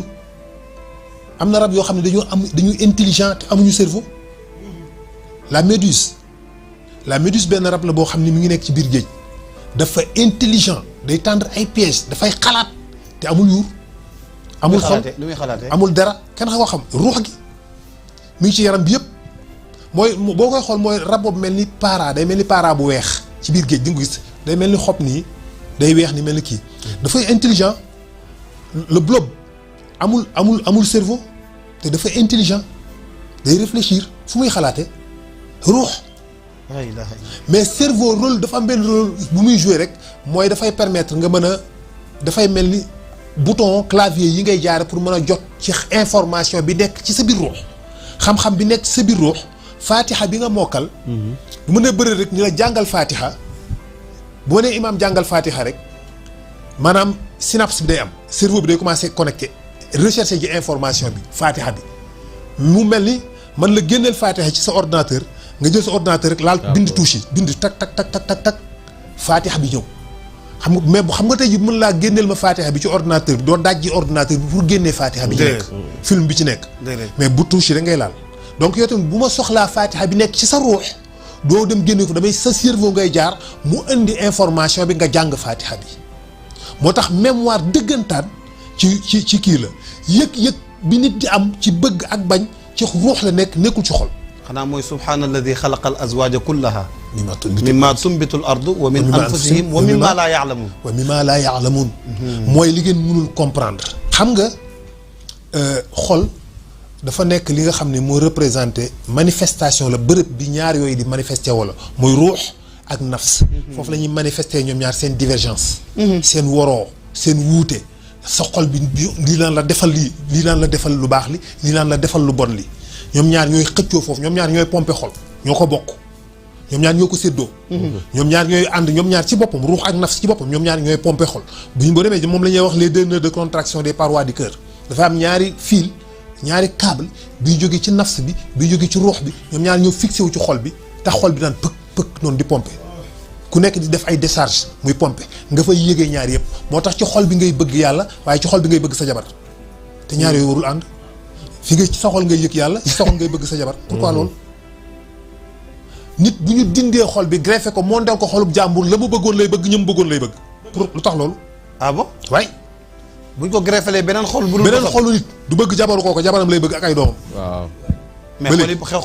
am na rab yoo xam ne dañu intelligent te amuñu cerveau la méduse benn rab la boo xam ne mi ngi nekk ci biir géej dafa intelligent day tendre ay pièges dafay xalaat te amul yuur amul xol lu muy xalaatee amul dara kenn xa ko xam ruux gi mi ngi ci yaram bi yëpp mooy boo koy xool mooy rab boobu mel ni day mel ni para bu weex ci biir géej di nga ko gis day mel ni xob nii day weex ni mel ni kii dafay intelligent le blob amul cerveau te dafa intelligent day réfléchir fu muy xalaate ruux mais cerveau rôle dafa am benn rôle bu muy jouer rek mooy dafay permettre nga mën a dafay mel ni bouton clavier yi ngay jaare pour mën a jot ci information bi nekk ci sa biir ruux xam-xam bi nekk ci sa biir ruux fatiha bi nga mokkal bu mën a bëri rek ñu la jàngal fatiha boo nee imaam jàngal fatiha rek maanaam synapse bi day am cerveau bi day commencer connecté rechercher ji information bi fatiha bi mu mel ni man la génneel fatiha ci sa ordinateur nga jël sa ordinateur rek laal bind touche yi bind tak fatiha bi ñëw xam nga mais xam nga tey ji mën laa génneel ma fatiha bi ci ordinateur bi doo dajji ordinateur bi pour génnee fatiha bi ci nekk film bi ci nekk mais bu touche yi rek ngay laal donc yow tamit bu ma soxlaa fatiha bi nekk ci sa ruux doo dem génne ko damay sa cerveau ngay jaar mu indi information bi nga jàng fatiha bi moo tax mémoire dëggantaan ci kii la yëg-yëg bi nit di am ci bëgg ak bañ ci ruux la nekkul ci xol xanaa mooy subhaanalladi xalaqa al azwaaja kullaha mimma tumbitu al ardu wa min anfusihim wa mimma laa yaalamuun mooy li ngeen mënul comprendre xam nga xol dafa nekk li nga xam ne moo représenté manifestation la bërëb bi ñaar yooyu di manifesté wala mooy ruux ak nafs foofu la ñuy manifesté ñoom ñaar seen divergence seen woroo seen wuute sa xol bi lii naan la defal lii naan la defal lu baax li lii naan la defal lu bon li ñoom ñaar ñooy xëccoo foofu ñoom ñaar ñooy pompe xol ñoo ko bokk ñoom ñaar ñoo ko séddoo ñoom ñaar ñooy ànd ñoom ñaar ci boppam ruux ak nafs ci boppam ñoom ñaar ñooy pompe xol bu ñu boo demee moom la ñuy wax les deux nœuds de contraction des parois du cœur dafa am ñaari fil ñaari câble biy jóge ci nafs bi biy jóge ci ruux bi ñoom ñaar ñoo fixé wu ci xol bi tax xol bi daan pëk noonu di pompe ku nekk di def ay décharge muy pompe nga fay yëgee ñaar yëpp moo tax ci xol bi ngay bëgg yàlla waaye ci xol bi ngay bëgg sa jabar te ñaar yooyu warul ànd fi nga ci sa xol ngay yëg yàlla ci sa xol ngay bëgg sa jabar pourquoi loolu nit bu ñu dindee xol bi greffé ko mondeel ko xolub jàmbur la mu bëggoon lay bëgg ñëm bëggoon lay bëgg pour lu tax loolu ah bon waay buñ ko greffé beneen xol bu dul beneen xolu nit du bëgg jabaru kooko jabaram lay bëgg ak ay doomam waaw mais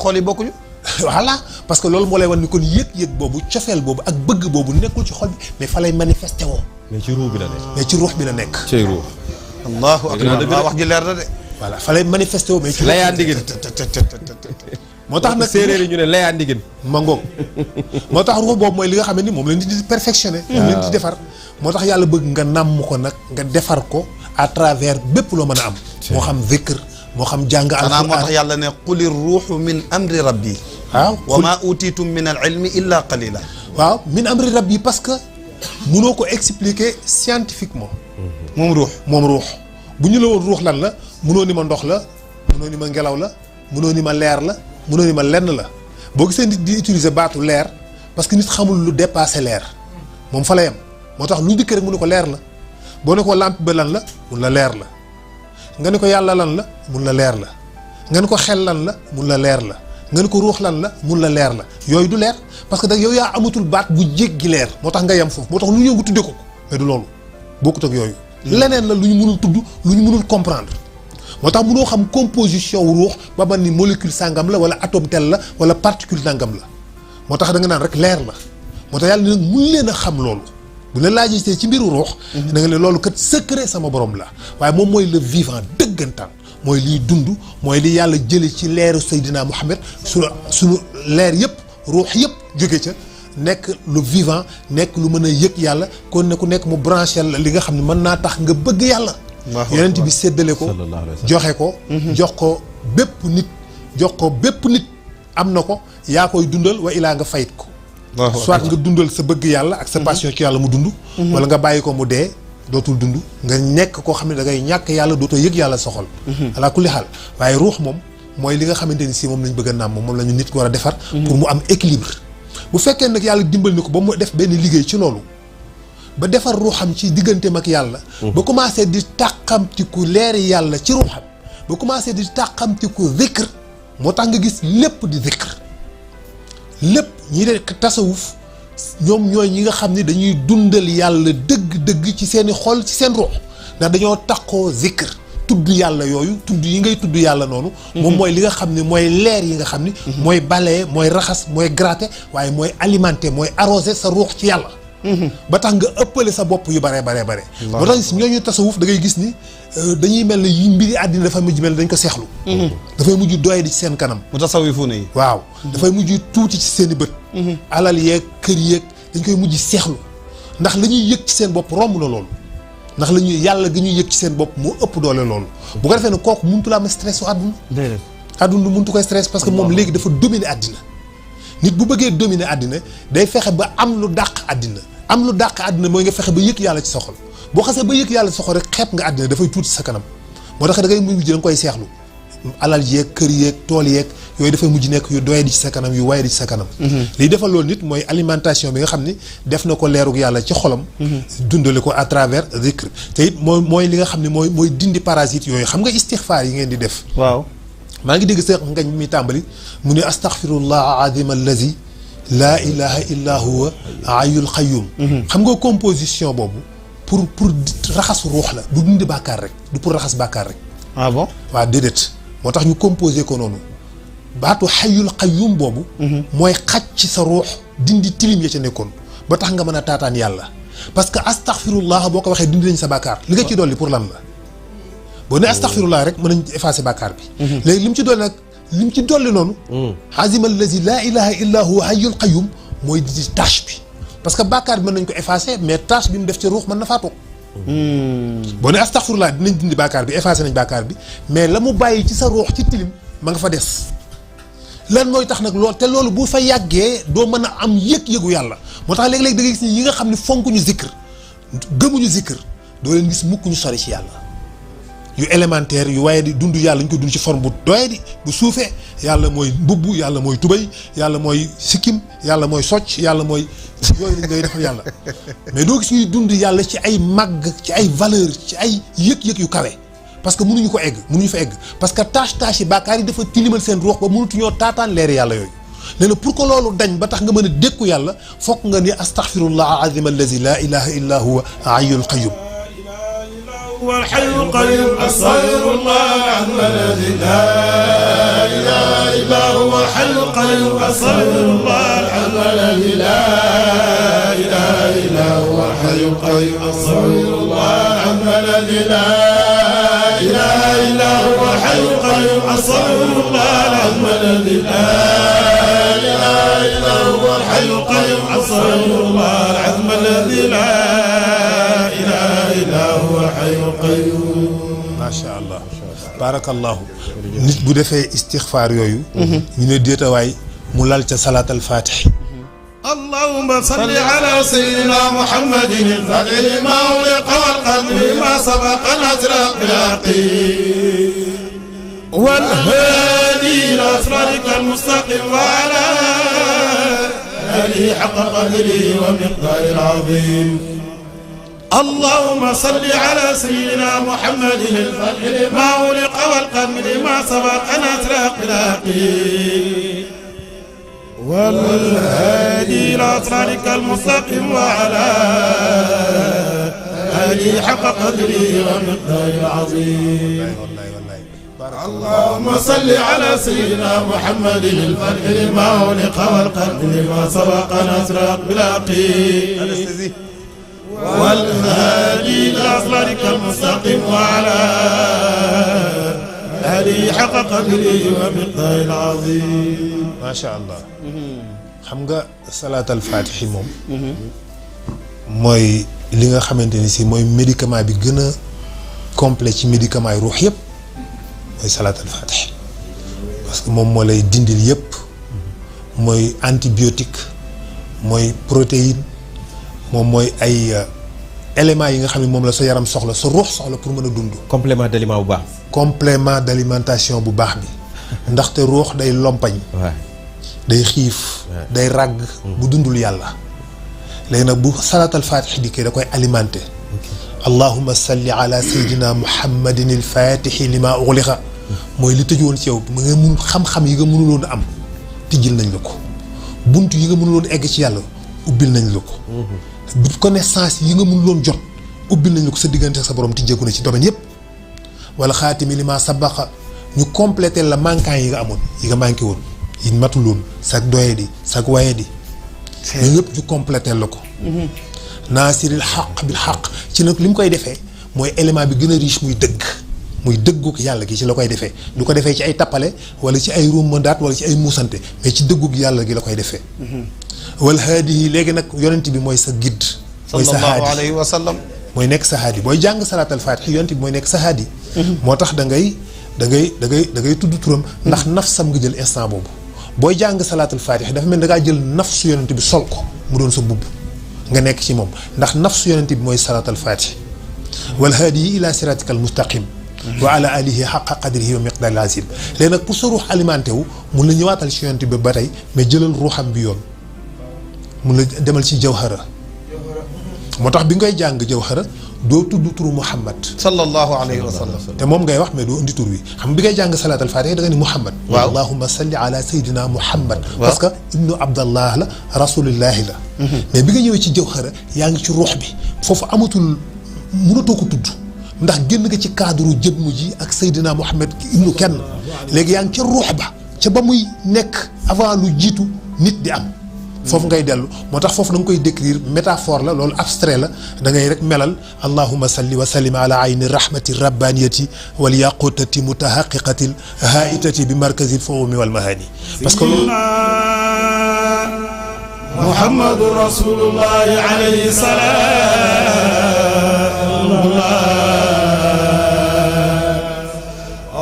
xol yi bokkuñu voilà parce que loolu moo lay wan ni kon yëg-yëg boobu cofeel boobu ak bëgg boobu nekkul ci xol bi mais fa lay manifesté woo mais ci ruux bi la nekk mais ci ruux bi la nekk ci ruux allahu akbar wax ji leer na de voilà fa lay manifesté woo mais ci layaa ndigin moo tax nag séeréer yi ñu ne layaa ndigin ma ngoog moo tax ruux boobu mooy li nga xam ne ni moom la nit di perfectionné moom la nit di defar moo tax yàlla bëgg nga nàmm ko nag nga defar ko à travers bépp loo mën a am moo xam zikr moo xam jàng alxuraan moo tax yàlla ne quli ruuxu min amri rabbi waaw wa maa utitum min al ilmi illa qalila waaw min amri rabbi parce que mënoo ko expliquer scientifiquement moom ruux bu ñu la woon ruux lan la mënoo ni ma ndox la mënoo ni ma ngelaw la mënoo ni ma leer la mënoo ni ma lenn la boo gisee nit di utiliser baatu leer parce que nit xamul lu dépassé leer moom fa la yem moo tax lu dikk rek mu ne ko leer la boo ne ko lampe ba lan la mun la leer la nga ne ko yàlla lan la mun la leer la nga ne ko xel lan la mun la leer la nga ne ko ruux lan la mun la leer la yooyu du leer parce que da yow yaa amatul baat bu jéggi leer moo tax nga yem foofu moo tax lu ñëw nga tuddee ko mais du loolu bokkut ak yooyu leneen la lu ñu mënul tudd lu ñu mënul comprendre moo tax mënoo xam composition wu ruux ba man ni molécule sàngam la wala atome tel la wala particule sàngam la moo tax da nga naan rek leer la moo tax yàlla nag mun leen a xam loolu bu leen laajee ci mbiru ruux da nga ne loolu kat secret sama borom la waaye moom mooy le vivant dëggantaan mooy liy dund mooy li yàlla jële ci leeru Seydina Muhammad suñu leer yëpp ruux yëpp jóge ca nekk lu vivant nekk lu mën a yëg yàlla kon ne ku nekk mu branché la li nga xam ne mën naa tax nga bëgg yàlla yonent bi séddale ko joxe ko jox ko bépp nit am na ko yaa koy dundal wa ilaa nga fayit ko soit nga dundal sa bëgg yàlla ak sa passion ci yàlla mu dund wala nga bàyyi ko mu dee dootul dund nga nekk koo xam ne da ngay ñàkk yàlla dootoo yëg yàlla soxol ala kulli xaal waaye ruux moom mooy li nga xamante ni si moom lañ bëgg a nàmm moom la ñu nit ko war a defar pour mu am équilibre bu fekkee nag yàlla dimbal ni ko ba mu def benn liggéey ci loolu ba defar ruuxam ci digganteem ak yàlla ba commencé di tàqamtiku leeri yàlla ci ruuxam ba commencé di tàqamtiku zikr moo tax nga gis lépp di zikr lépp ñi de tasawuf ñoom ñooy ñi nga xam ne dañuy dundal yàlla dëgg-dëgg ci seeni xol ci seen ruux ndax dañoo takkoo zikr tudd yàlla yooyu tudd yi ngay tudd yàlla noonu moom mooy li nga xam ne mooy leer yi nga xam ni mooy balayer mooy raxas mooy gratter waaye mooy alimenter mooy arroser sa ruux ci yàlla ba tax nga ëppale sa bopp yu bare bare moo tax ñooñu tasawuf da ngay gis ni dañuy mel ne yi mbiri àddina dafa mujj mel ne dañ ko seexlu dafay mujj doy di ci seen kanam mu tasawifuuna yi waaw dafay mujj tuuti ci seen i bët alal yeeg kër yeeg dañ koy mujj seexlu ndax la ñuy yëg ci seen bopp romb na loolu ndax la ñuy yàlla gi ñuy yëg ci seen bopp moo ëpp doole loolu bu ko defee ne kooku muntu la am stress su àdduna àdduna muntu koy stress parce que moom léegi dafa dominer àddina nit bu bëggee dominer àddina day fexe ba am lu dàq àddina am lu dàq àddina mooy nga fexe ba yëg yàlla ci sa xol boo xasee ba yëg yàlla ci sa xol rek xeeb nga àddina dafay tuuti sa kanam moo tax da ngay mujj da nga koy seexlu alal yeeg kër yeeg tool yeeg yooyu dafay mujj nekk yu doye di ci sa kanam yu waye di ci sa kanam liy defal loolu nit mooy alimentation bi nga xam ni def na ko leerug yàlla ci xolam dundale ko à travers zikr te it mooy li nga xam ne mooy dindi parasite yooyu xam nga istixfaar yi ngeen di def waaw maa ngi dégg seex ngañ mi tàmbali mu ne astaghfirullah azim allazi laa ilaha illa huwa ayul qayyum xam nga composition boobu pour raxas ruux la du dindi bàkkaar rek du pour raxas bàkkaar rek ah bon waaw déedéet moo tax ñu composé ko noonu baatu xayul qayyum boobu mooy xaj ci sa ruux dindi tilim ya ca nekkoon ba tax nga mën a taataan yàlla parce que astaghfirullah boo ko waxee dindi nañ sa bàkkaar li nga ci dolli pour lan la boo ne astaghfirullah rek mën nañ effacer bàkkaar bi léegi li mu ci dolli nag li mu ci dolli noonu azim allazi laa ilaha illa huwa hayyul qayyum mooy di tâche bi parce que bàkkaar bi mën nañ ko effacer mais tâche bi mu def ci ruux mën na faa toog boo ne astaghfirullah dinañ dindi bàkkaar bi effacer nañ bàkkaar bi mais la mu bàyyi ci sa ruux ci tilim ma nga fa des lan mooy tax nag loolu te loolu bu fa yàggee doo mën a am yëg-yëgu yàlla moo tax léeg-léeg da ngay gis ni yi nga xam ne fonkuñu zikr gëmuñu zikr doo leen gis mukk ñu sori ci yàlla yu élémentaire yu waaye di dund yàlla ñu ko dund ci forme bu doye di bu suufee yàlla mooy mbubb yàlla mooy tubéy yàlla mooy sikkim yàlla mooy socc yàlla mooy yooyu lañ ngay defal yàlla mais doo gis ñuy dund yàlla ci ay màgg ci ay valeur ci ay yëg-yëg yu kawe parce que mënuñu ko egg mënuñu fa egg parce que tâche yi bàkkaar yi dafa tilimal seen ruux ba mënatuñoo taataan leeri yàlla yooyu nee na pour que loolu dañ ba tax nga mën a dékku yàlla fokk nga ni astaghfirullah azim allazi la ilaha illa huwa hayyul qayyum هو الحي القيوم أستغفر الله العظيم الذي لا إله إلا هو الحي القيوم أستغفر الله العظيم الذي لا إله إلا هو الحي القيوم أستغفر الله العظيم الذي لا إله إلا هو الحي القيوم أستغفر الله العظيم الذي لا إله إلا هو الحي القيوم أستغفر الله العظيم الذي لا macha allah barakallahu nit bu defee istixfaar yooyu ñu ne déetawaay mu lal ca salaat al fatih اللهم صل على سيدنا محمد الفاتح لما أغلق والقدم لما سبق نصر اليقين والهادي إلى صراطك المستقيم وعلى آله حق قدره ومقداره العظيم اللهم صل على سيدنا محمد الفاتح لما أغلق والقدم لما سبق نصر اليقين والهادي إلى صراطك المستقيم وعلى آله حق قدره ومقداره العظيم اللهم صل على سيدنا محمد الفاتح لما أغلق والقدم لما سبق نصر اليقين والهادي إلى صراطك المستقيم وعلى آله حق قدره ومقداره العظيم ما شاء الله xam nga salaatal faatixi moom mooy li nga xamante ni si mooy médicament bi gën a complet ci médicament yi ruux yëpp mooy salaatal faatixi parce que moom moo lay dindil yëpp mooy antibiotique mooy protéine moom mooy ay éléments yi nga xam ne moom la sa yaram soxla sa ruux soxla pour mën a dund. complément d'aliment bu baax. complément d'alimentation bu baax bi. ndaxte ruux day lompañ. day xiif. day ràgg. bu dundul yàlla. léegi nag bu salaatal faatix dikkee da koy alimenter. allahumma salli ala sayyidina muhammadin il faatixi lima ughliqa mooy li tëjoon ci yow mu nga mun xam-xam yi nga mënuloon am tijjil nañ la ko. bunt yi nga mënuloon egg ci yàlla ubbil nañ la ko. connaissance yi nga mënuloon jot ubbil nañ la ko sa diggante ak sa borom tijjeeku na ci domaine yëpp. wala xaatimi lima sabaqa ñu compléter la manquant yi nga amoon yi nga manqué woon yi matuloon sag doyadi sag wayadi ñoo yëpp ñu compléter la ko. naasiril xaq bil xaq ci nag li mu koy defee mooy élément bi gën a riche muy dëgg muy dëggug yàlla gi ci la koy defee du ko defee ci ay tappale wala ci ay ruumandaat wala ci ay muusante mais ci dëggug yàlla gi la koy defee. wal haadi yi léegi nag yonent bi mooy sa guide. mooy sa haadi sallallahu alayhi wa sallam. mooy nekk sa haadi booy jàng salaatal faatix yonent bi mooy nekk sa haadi. moo tax da ngay tudd turam. ndax nafsam nga jël instant boobu. booy jàng salaatal faatix dafa mel ni da ngaa jël nafsu yonent bi sol ko mu doon sa bubb nga nekk ci moom ndax nafsu yonent bi mooy salaatal faatix. wal haadi yi ila siratikal mustaqim wa ala alihi xaqa qadrihi wa miqdaaril azim léegi nag pour sa ruux alimenté wu mun la ñëwaatal ci yonent bi ba tey mais jëlal ruuxam bi yoon. mun la demal ci jawhara moo tax bi ngay jàng jawhara doo tudd turu Muhammad sallallahu alayhi wa sallam. te moom ngay wax mais doo indi tur wi xam bi ngay jàng salaatal faatiha da nga ni Muhammad. waaw allahumma salli ala sayyidina Muhammad. parce que ibnu Abdallah la rasulillahi la. mais bi nga ñëwee ci jawhara yaa ngi ci ruux bi foofu amatul mënatoo ko tudd ndax génn nga ci cadre jëmm ji ak sayyidina Muhammad ibnu kenn léegi yaa ngi ca ruux ba ca ba muy nekk avant lu jiitu nit di am. foofu ngay dellu moo tax foofu da nga koy décrire métaphore la loolu abstrait la da ngay rek melal allahumma salli wa sallim ala ayni rahmati rabbaniyati wal yaqutati mutahaqiqatil haitati bi markazil fuhumi wal mahani parce que loolu muhammadu rasulullahi alayhi salaam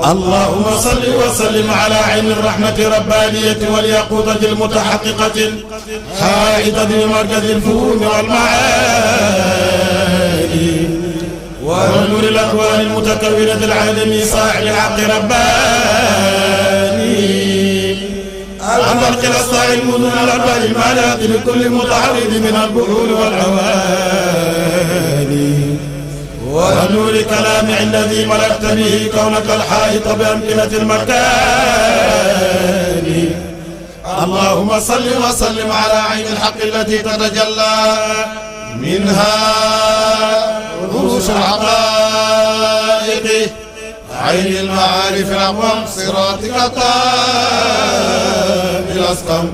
اللهم صل وسلم على عين الرحمة الربانية والياقوتة المتحققة حائطة بمركز الفهوم والمعاني ونور الأكوان المتكونة العالمي صاحب الحق رباني البرق الأسطع المدن الأربع المالات لكل متعرض من البحور والأواني ونور كلام الذي ملكت به كونك الحائط بأمكنة المكان اللهم صل وسلم على عين الحق التي تتجلى منها رؤوس الحقائق عين المعارف الأقوم صراطك الأسقم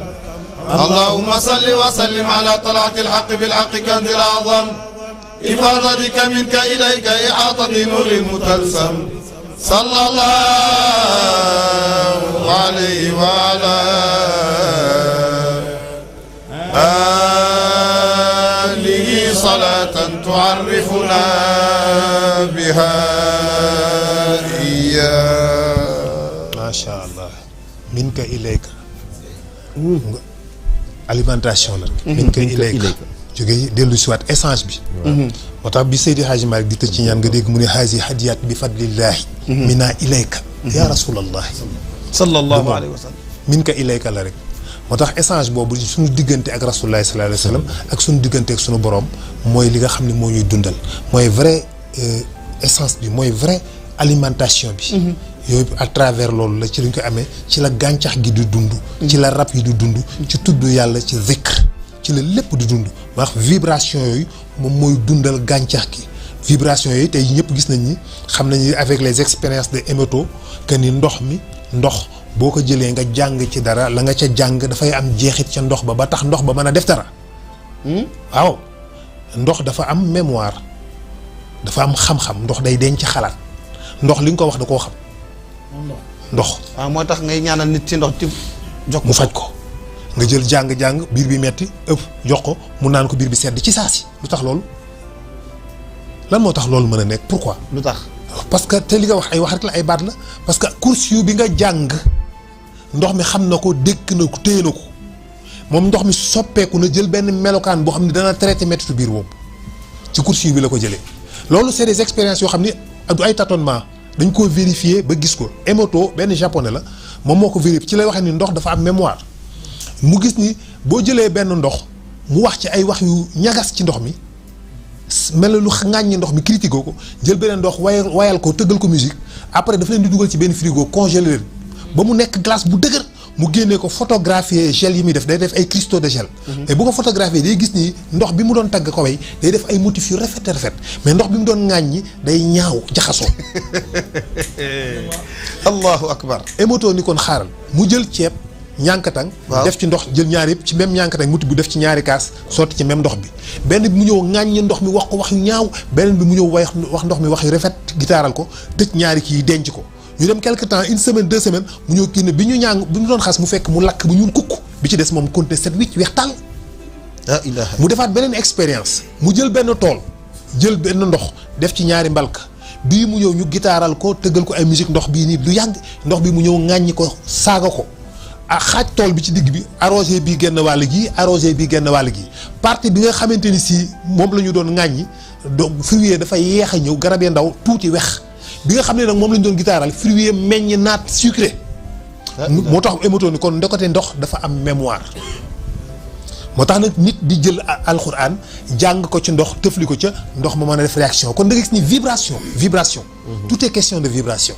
اللهم صل وسلم على طلعة الحق بالحق كنز الأعظم إفاضتك منك إليك إحاطة بنور المتلسم صلى الله عليه وعلى آله صلاة تعرفنا بها إياه ما شاء الله منك إليك alimentation la minka ilayka jóge dellu si waat essence bi moo tax bi Seydi Hadji Malick di tëj ci ñaan nga dégg mu ne haasi hadiyat bi fadlillahi mina ilayka ya rasulallah sallallahu alayhi wa sallam minka ilayka la rek moo tax essence boobu suñu diggante ak rasulullahi sallallahu alayhi wa sallam ak suñu diggante ak suñu borom mooy li nga xam ne moo ñuy dundal mooy vrai essence bi mooy vrai alimentation bi yooyu à travers loolu la ci lañ ko amee ci la gàncax gi di dund ci la rab yi di dund ci tudd yàlla ci zikr ci la lépp di dund wax vibration yooyu moom mooy dundal gàncax gi vibration yooyu tey ñëpp gis nañ ni xam nañu avec les expériences de Emeto que ni ndox boo ko jëlee nga jàng ci dara la nga ca jàng dafay am jeexit ca ndox ba tax ndox ba mën a def dara waaw ndox dafa am mémoire dafa am xam-xam ndox day denc ci xalaat ndox li nga ko wax da koo xam ndox waaw moo tax ngay ñaanal nit ci ndox ci jox mu faj ko nga jël jàng biir bi metti ëpp jox ko mu naan ko biir bi sedd ci saa si lu tax loolu lan moo tax loolu mën a nekk pourquoi lu tax parce que te li nga wax ay wax rek la ay baat la parce que course yu bi nga jàng ndox mi xam na ko dégg na ko téye na ko moom ndox mi soppeeku na jël benn melokaan boo xam ne dana traité mettitu biir boobu ci course yu bi la ko jëlee loolu c'est des expériences yoo xam ni du ay tâtonnement dañ ko vérifier ba gis ko Emoto benn japonais la moom moo ko vérifié ci lay waxee ni ndox dafa am mémoire mu gis ni boo jëlee benn ndox mu wax ci ay wax yu ñagas ci ndox mi mel na lu ŋàññi ndox mi critiqué ko jël beneen ndox wayal ko tëggal ko musique après dafa leen di dugal ci benn frigo congelé leen ba mu nekk glace bu dëgër mu génnee ko photographier gel yi muy def day def ay cristaux de gel mais bu ko photographier day gis ni ndox bi mu doon tagg ko way day def ay motifs yu rafet mais ndox bi mu doon ŋàññi day ñaaw jaxasoo allahu akbar Emoto ni kon xaaral mu jël ceeb ñànkatang def ci ndox jël ñaar yëpp ci même ñànkatang muti bu def ci ñaari kaas sotti ci même ndox bi benn bi mu ñëw ŋàññi ndox mi wax ko wax yu ñaaw beneen bi mu ñëw wax ndox mi wax yu rafet gitaaral ko tëj ñaari kii denc ko ñu dem quelque temps une semaine 2 semaines mu ñëw kii ne bi ñu doon xas mu fekk mu lakk bu ñuul kukk bi ci des moom continué set wicc weex tàll mu defaat beneen expérience mu jël benn tool jël benn ndox def ci ñaari mbalk bii mu ñëw ñu gitaaral ko tëggal ko ay musique ndox bii nii du yàgg ndox bi mu ñëw ŋàññi ko saaga ko xaaj tool bi ci digg bi arrosé bii genn wàll gi arrosé bii genn wàll gi partie bi nga xamante ni si moom la ñu doon ŋàññi donc fruit dafa yeex a ñëw garab ya ndaw tuuti wex bi nga xam ne nag moom la ñu doon gitaaral fruit meññ naat sucré moo tax Emoto ni kon ndekote ndox dafa am mémoire moo tax nag nit di jël alxuraan jàng ko ci ndox tëfli ko ca ndox ma mën a def réaction kon da nga gis ni vibration tout est question de vibration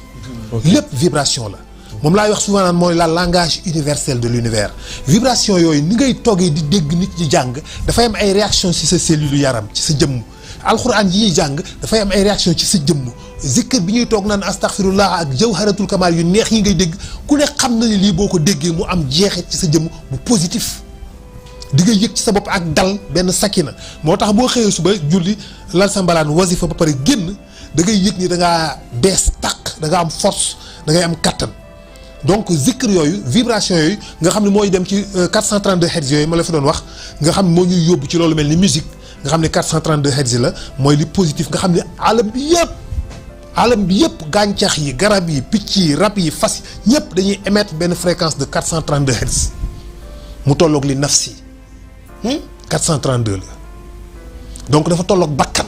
lépp vibration la moom laay wax souvent naan mooy la langage universel de l'univers vibration yooyu ni ngay toggee di dégg nit ñi jàng dafay am ay réaction ci sa cellule yaram ci sa jëmm alxuraan yi ñuy jàng dafay am ay réaction ci sa jëmm zikkër bi ñuy toog naan astaghfirullah ak jawharatul kamal yu neex yi ngay dégg ku ne xam na ne lii boo ko déggee mu am jeexit ci sa jëmm bu positif di nga yëg ci sa bopp ak dal benn sakina moo tax boo xëyee suba julli lal sa mbalaan wasifa ba pare génn da ngay yëg ni da ngaa bees tàq da nga am force da ngay am kattan donc zikr yooyu vibration yooyu nga xam ne mooy dem ci 432 hertz yooyu ma la fi doon wax nga xam ne moo ñuy yóbbu ci loolu mel ni musique nga xam ne 432 hertz la mooy li positif nga xam ne alam bi yëpp alam bi yëpp gàncax yi garab yi picc yi rab yi fas yi ñëpp dañuy émettre benn fréquence de 432 hertz mu tolloog li nafsi 432 la donc dafa tolloog bakkan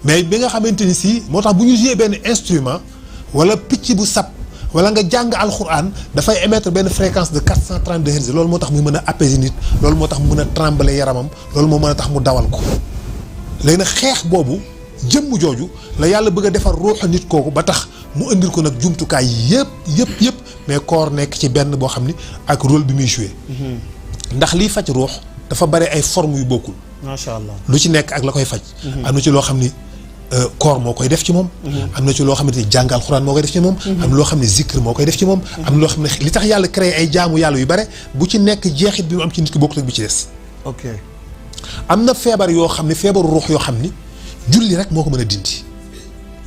mais bi nga xamante ni si moo tax bu ñu jouer benn instrument wala picc bu sab wala nga jàng alxuraan dafay émettre benn fréquence de 432 hertz loolu moo tax muy mën a apaiser nit loolu moo tax mu mën a trembler yaramam loolu moo mën a tax mu dawal ko léegi nag xeex boobu jëmm jooju la yàlla bëgg a defar ruuxu nit kooku ba tax mu indil ko nag jumtukaay yëpp mais koor nekk ci benn boo xam ni ak rôle bi muy joué. ndax liy faj ruux dafa bare ay formes yu bokkul. macha allah lu ci nekk ak la koy faj. am na ci loo xam ni koor moo koy def ci moom. am na ci loo xamante ni jàng alxuraan moo koy def ci moom. am na loo xam ne zikr moo koy def ci moom. am na loo xam ne li tax yàlla créé ay jaamu yàlla yu bare bu ci nekk jeexit bi mu am ci nit ki bokkul ak bi ci des. ok am na feebar yoo xam ne feebaru ruux yoo xam ni julli rek moo ko mën a dindi.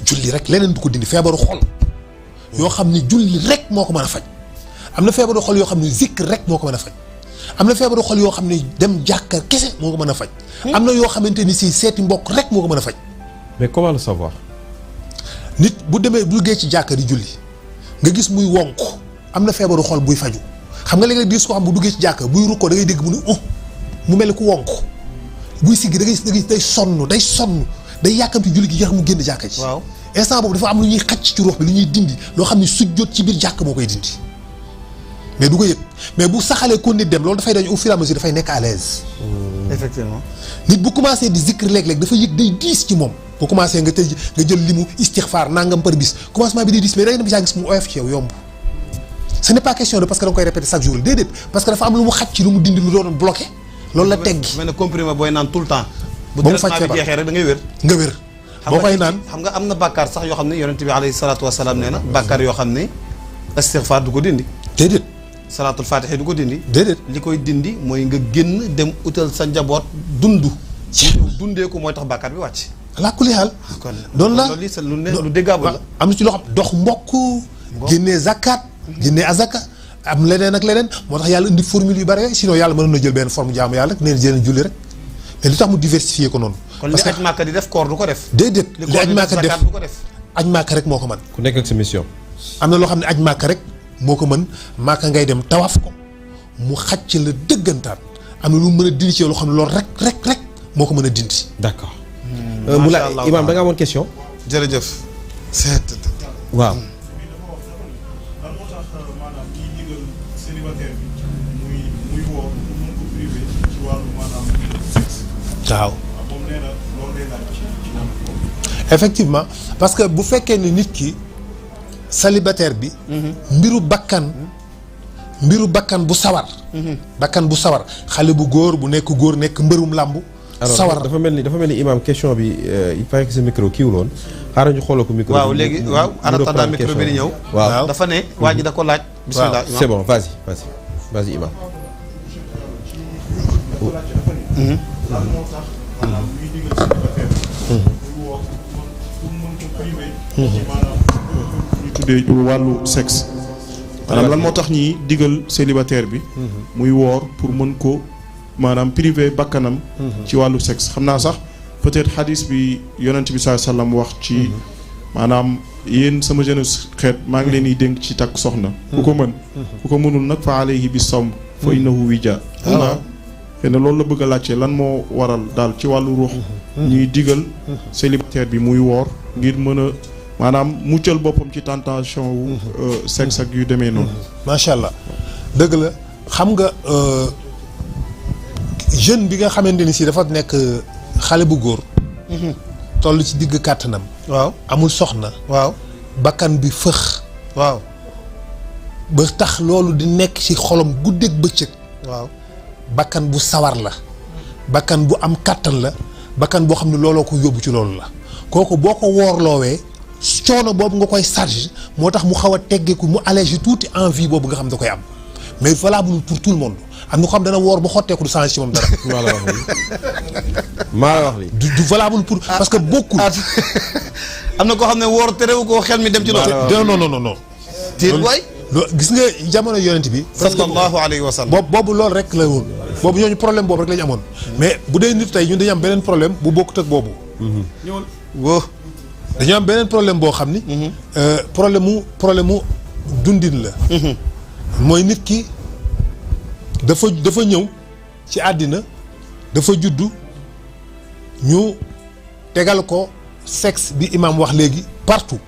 julli rek leneen du ko dindi feebaru xol yoo xam ni julli rek moo ko mën a faj. am na feebaru xol yoo xam ne zikr rek moo ko mën a faj. am na feebaru xol yoo xam ne dem jàkka kese moo ko mën a faj. am na yoo xamante ni si seeti mbokk rek moo ko mën a faj. mais comment le savoir. nit bu demee bu duggee ci jàkka di julli nga gis muy wonk am na feebaru xol buy faju xam nga léeg-léeg gis ko xam bu duggee ci jàkka buy rukkoo da ngay dégg mu ne mu mel ni ku wonk buy siggi da ngay day sonn day yàkkamti julli gi yax mu génn jàkka ji. waaw instant boobu dafa am lu ñuy xacc ci ruux bi lu ñuy dindi loo xam ne sujjóot ci biir jàkk moo koy dindi mais du ko yëg mais bu saxalee ko nit dem loolu dafay dañ au fur et à mesure dafay nekk à l'aise. effectivement nit bu commencé di zikr léeg-léeg dafa yëg day diis ci moom bu commencé nga jël limu istixfaar nangam par bis commencement bi day diis mais da ngay dem saa gis mu oyof ci yow yomb ce n'est pas question de parce que da nga koy répéter chaque jour déedéet parce que dafa am lu mu xacc lu mu dindi lu doon bloqué loolu la teggi. mel ne comprimé booy naan tout le temps. ba mu faj bu traitement bi jeexee rek da ngay wér. nga wér. boo koy naan xam nga am na bàkkaar sax yoo xam ne yonent bi alayhi salaatu wa salaam nee na bàkkaar yoo xam ne istixfaar du ko dindi. déedéet. salaatul faatiha du ko dindi. déedéet li koy dindi mooy nga génn dem utal sa njaboot dundee ko mooy tax bàkkaar bi wàcc. laa kulli xaal. kon doon la loolu c'est lu déggable la. am na ci loo xam dox mbokk. génnee zakat. génnee azaka. am leneen ak leneen moo tax yàlla indi formule yu bare sinon yàlla mënoon na jël benn forme jaamu yàlla rek neen jëleen julli rek mais li tax mu diversifier ko noonu. kon li aj màkka di def koor du ko def. déedéet li aj màkka def du ko def. aj màkka rek moo ko mën. ku nekk ak sa mission. am na loo xam ne aj màkka rek moo ko mën màkka ngay dem tawaaf ko mu xacc la dëggantaan am na lu mën a dindi ci loo xam ne loolu rek moo ko mën a dindi. d'accord. Moulay Imaam da nga amoon question. jërëjëf. waaw. waaw effectivement parce que bu fekkee ni nit ki célibataire bi mbiru bakkan bu sawar bakkan bu sawar xale bu góor bu nekk góor nekk mbërum làmb sawar dafa mel ni Imaam question bi il paraît que sa micro kiiwul woon xaaral ñu xooloo ko micro waaw léegi waaw arata micro bi di ñëw waaw dafa ne waa ji da ko laaj bismillah c'est bon vas-y Imaam lan moo tax maanaam ñuy digal célibataire muy woo pour mën ko privé ci maanaam ñu tuddee wàllu sexe maanaam lan moo tax ñiy digal célibataire bi muy woor pour mën ko maanaam privé bakkanam ci wàllu sexe xam naa sax peut-être xadis bi yonent bi sallallahu alayhi wasallam wax ci maanaam yéen sama jeunesse xeet maa ngi leen di dénk ci takk soxna ku ko mën ku ko mënul nag fa alayhi bi sawm fa innahu wija xëy na loolu la bëgg a laajte lan moo waral daal ci wàllu ruux ñuy digal célibataire bi muy woor ngir mën a maanaam muccal boppam ci tentation wu sexe ak yu demee noonu macha allah dëgg la xam nga jeune bi nga xamante ni si dafa nekk xale bu góor toll ci digg kàttanam waaw amul soxna waaw bakkan bi fëx waaw ba tax loolu di nekk ci xolam guddeeg bëccëg waaw bakkan bu sawar la bakkan bu am kàttan la bakkan boo xam ne looloo ko yóbbu ci loolu la kooku boo ko woorloowee coono boobu nga koy charge moo tax mu xaw a teggeeku mu allégé tuuti envie boobu nga xam da koy am mais valable pour tout le monde am na ko xam dana woor ba xotteeku du changé ci moom dara. maa la wax li du valable pour parce que bokkul. am na koo xam ne woor terewu ko xel mi dem ci loolu. non. tiir waay. gis nga jamono yonent bi. sallallahu alayhi wa sallam. boobu loolu rek la woon. boobu ñooñu problème boobu rek la ñu amoon. mais bu dee nit tey ñun dañu am beneen problème bu bokkut ak boobu. ñëwal wóo. dañoo am beneen problème boo xam ni. problème mu dundin la. mooy nit ki dafa ñëw ci àddina dafa juddu ñu tegal ko sexe bi imam wax léegi partout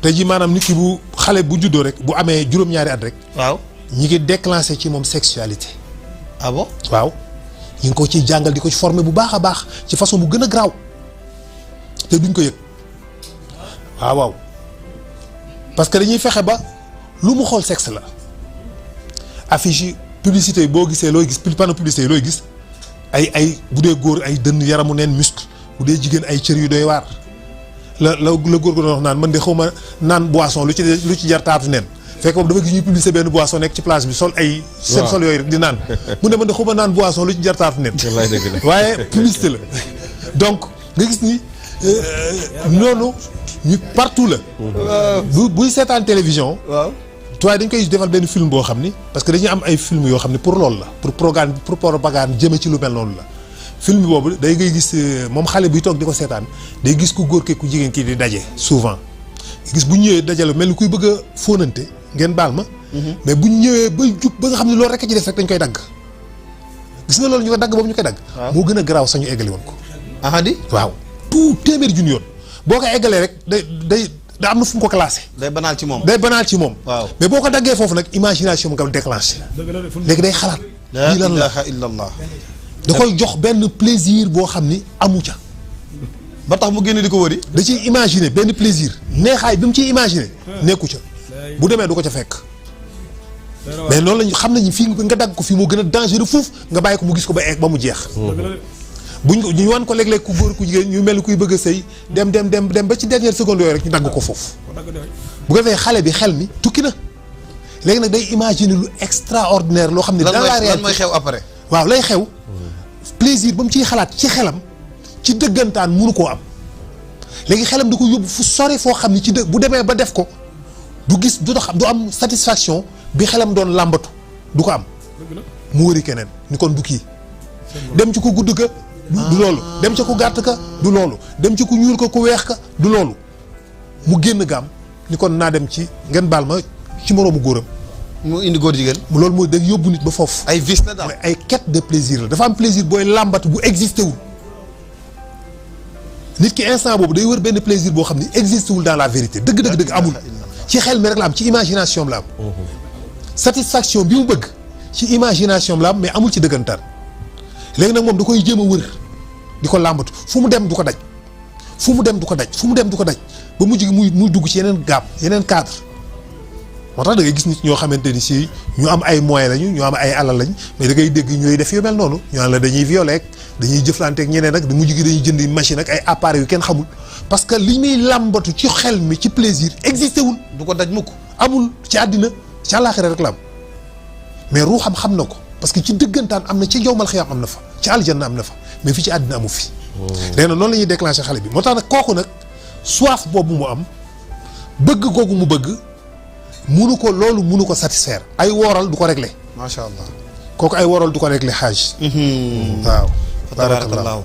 te ji maanaam nit ki bu xale bu juddoo rek bu amee juróom-ñaari at rek. waaw ñi ngi déclenché ci moom sexualité. ah bon waaw ñi ngi ko ciy jàngal di ko ci former bu baax a baax ci façon bu gën a garaaw te duñ ko yëg waaw parce que dañuy fexe ba lu mu xool sexe la affiche yi publicité yi boo gisee looy gis panneau publicité yi looy gis ay bu dee góor ay dënn yaramu neen muscle bu dee jigéen ay cër yu doy waar la góor gu doon wax naan man de xaw ma naan boisson lu ci jar taatu neen fekk moom dafa gis ñuy publicité benn boisson nekk ci place bi sol ay seen sol yooyu rek di naan mu ne man de xaw ma naan boisson lu ci jar taatu neen waaye publicité la donc nga gis ni noonu ñu partout la buy seetaan télévision waaw tuwaay dañ koy defal benn film boo xam ni parce que dañuy am ay film yoo xam ni pour loolu la pour propagande jëme ci lu mel noonu la film boobu day ngay gis moom xale buy toog di ko seetaan day gis ku góor ke ku jigéen kii di daje souvent gis bu ñëwee dajale mel ni kuy bëgg a fóonante ngeen baal ma mais bu ñëwee ba jub ba nga xam ne loolu rek a ci des rek dañ koy dagg gis nga loolu ñu ko dagg boobu ñu koy dagg moo gën a garaaw sañu eggali woon ko ahadi waaw tout téeméeri junni yoon boo ko eggalee rek day da am na fu mu ko classé. day banaal ci moom. day banaal ci moom. waaw mais boo ko daggee foofu nag imagination nga déclenché. léegi day xalaat. la lii lan la ilaha illallah. da koy jox benn plaisir boo xam ni amu ca. ba tax mu génn di ko wëri. da ciy imaginer benn plaisir. neexaay bi mu ciy imaginer. nekku ca bu demee du ko ca fekk. mais noonu lañu xam nañu fii nga dagg ko fii moo gën a dangereux foofu nga bàyyi ko mu gis ko ba egg ba mu jeex. buñ ko ñu wan ko léeg-léeg ku góor ku jigéen ñu mel ni kuy bëgg a sëy dem ba ci dernière seconde yooyu rek ñu dagg ko foofu. bu ko defee xale bi xel mi tukki na léegi nag day imaginer lu extraordinaire loo xam ne. dans la réalité lan mooy xew après. waaw lay xew plaisir ba mu ciy xalaat ci xelam ci dëggantaan mënu koo am léegi xelam da ko yóbbu fu sori foo xam ne ci bu demee ba def ko du gis du am satisfaction bi xelam doon làmbatu du ko am. mu wëri keneen ni kon du kii dem ci ko gudd ka. du loolu dem ca ku gàtt ka du loolu dem ci ku ñuul ka ku weex ka du loolu mu génn gaam ni kon naa dem ci ngeen baal ma ci moroomu góoram. mu indi góor jigéen. loolu mooy day yóbbu nit ba foofu. ay vice la daal ay quête de plaisir la dafa am plaisir booy làmbatu bu existé wul nit ki instant boobu day wër benn plaisir boo xam ni existé wul dans la vérité dëgg amul ci xel mi rek la am ci imagination am la am. satisfaction bi mu bëgg ci imagination am la am mais amul ci dëggantaan. léegi nag moom da koy jéem a wër di ko làmbatu fu mu dem du ko daj fu mu dem du ko daj ba mujj gi muy dugg ci yeneen gaab yeneen cadre moo tax da ngay gis nit ñoo xamante ni si ñu am ay moyens lañu ñu am ay alal lañ mais da ngay dégg ñooy def yu mel noonu ñu naan la dañuy violer ak dañuy jëflante ak ñeneen ak da mujj gi dañuy jënd machine ak ay appareils yu kenn xamul parce que li muy làmbatu ci xel mi ci plaisir existé wul. du ko daj mukk amul ci àddina ci àllaaxira rek la am mais ruuxam xam na ko parce que ci dëggantaan am na ci yowmal xiyaam am na fa ci aljanna am na fa mais fii ci àddina amu fi. léegi nag noonu la ñuy déclencher xale bi moo tax nag kooku nag soif boobu mu am bëgg googu mu bëgg munu ko satisfaire. ay wooral du ko régler. macha allah kooku ay wooral du ko régler xaaj. waaw. tabarakallah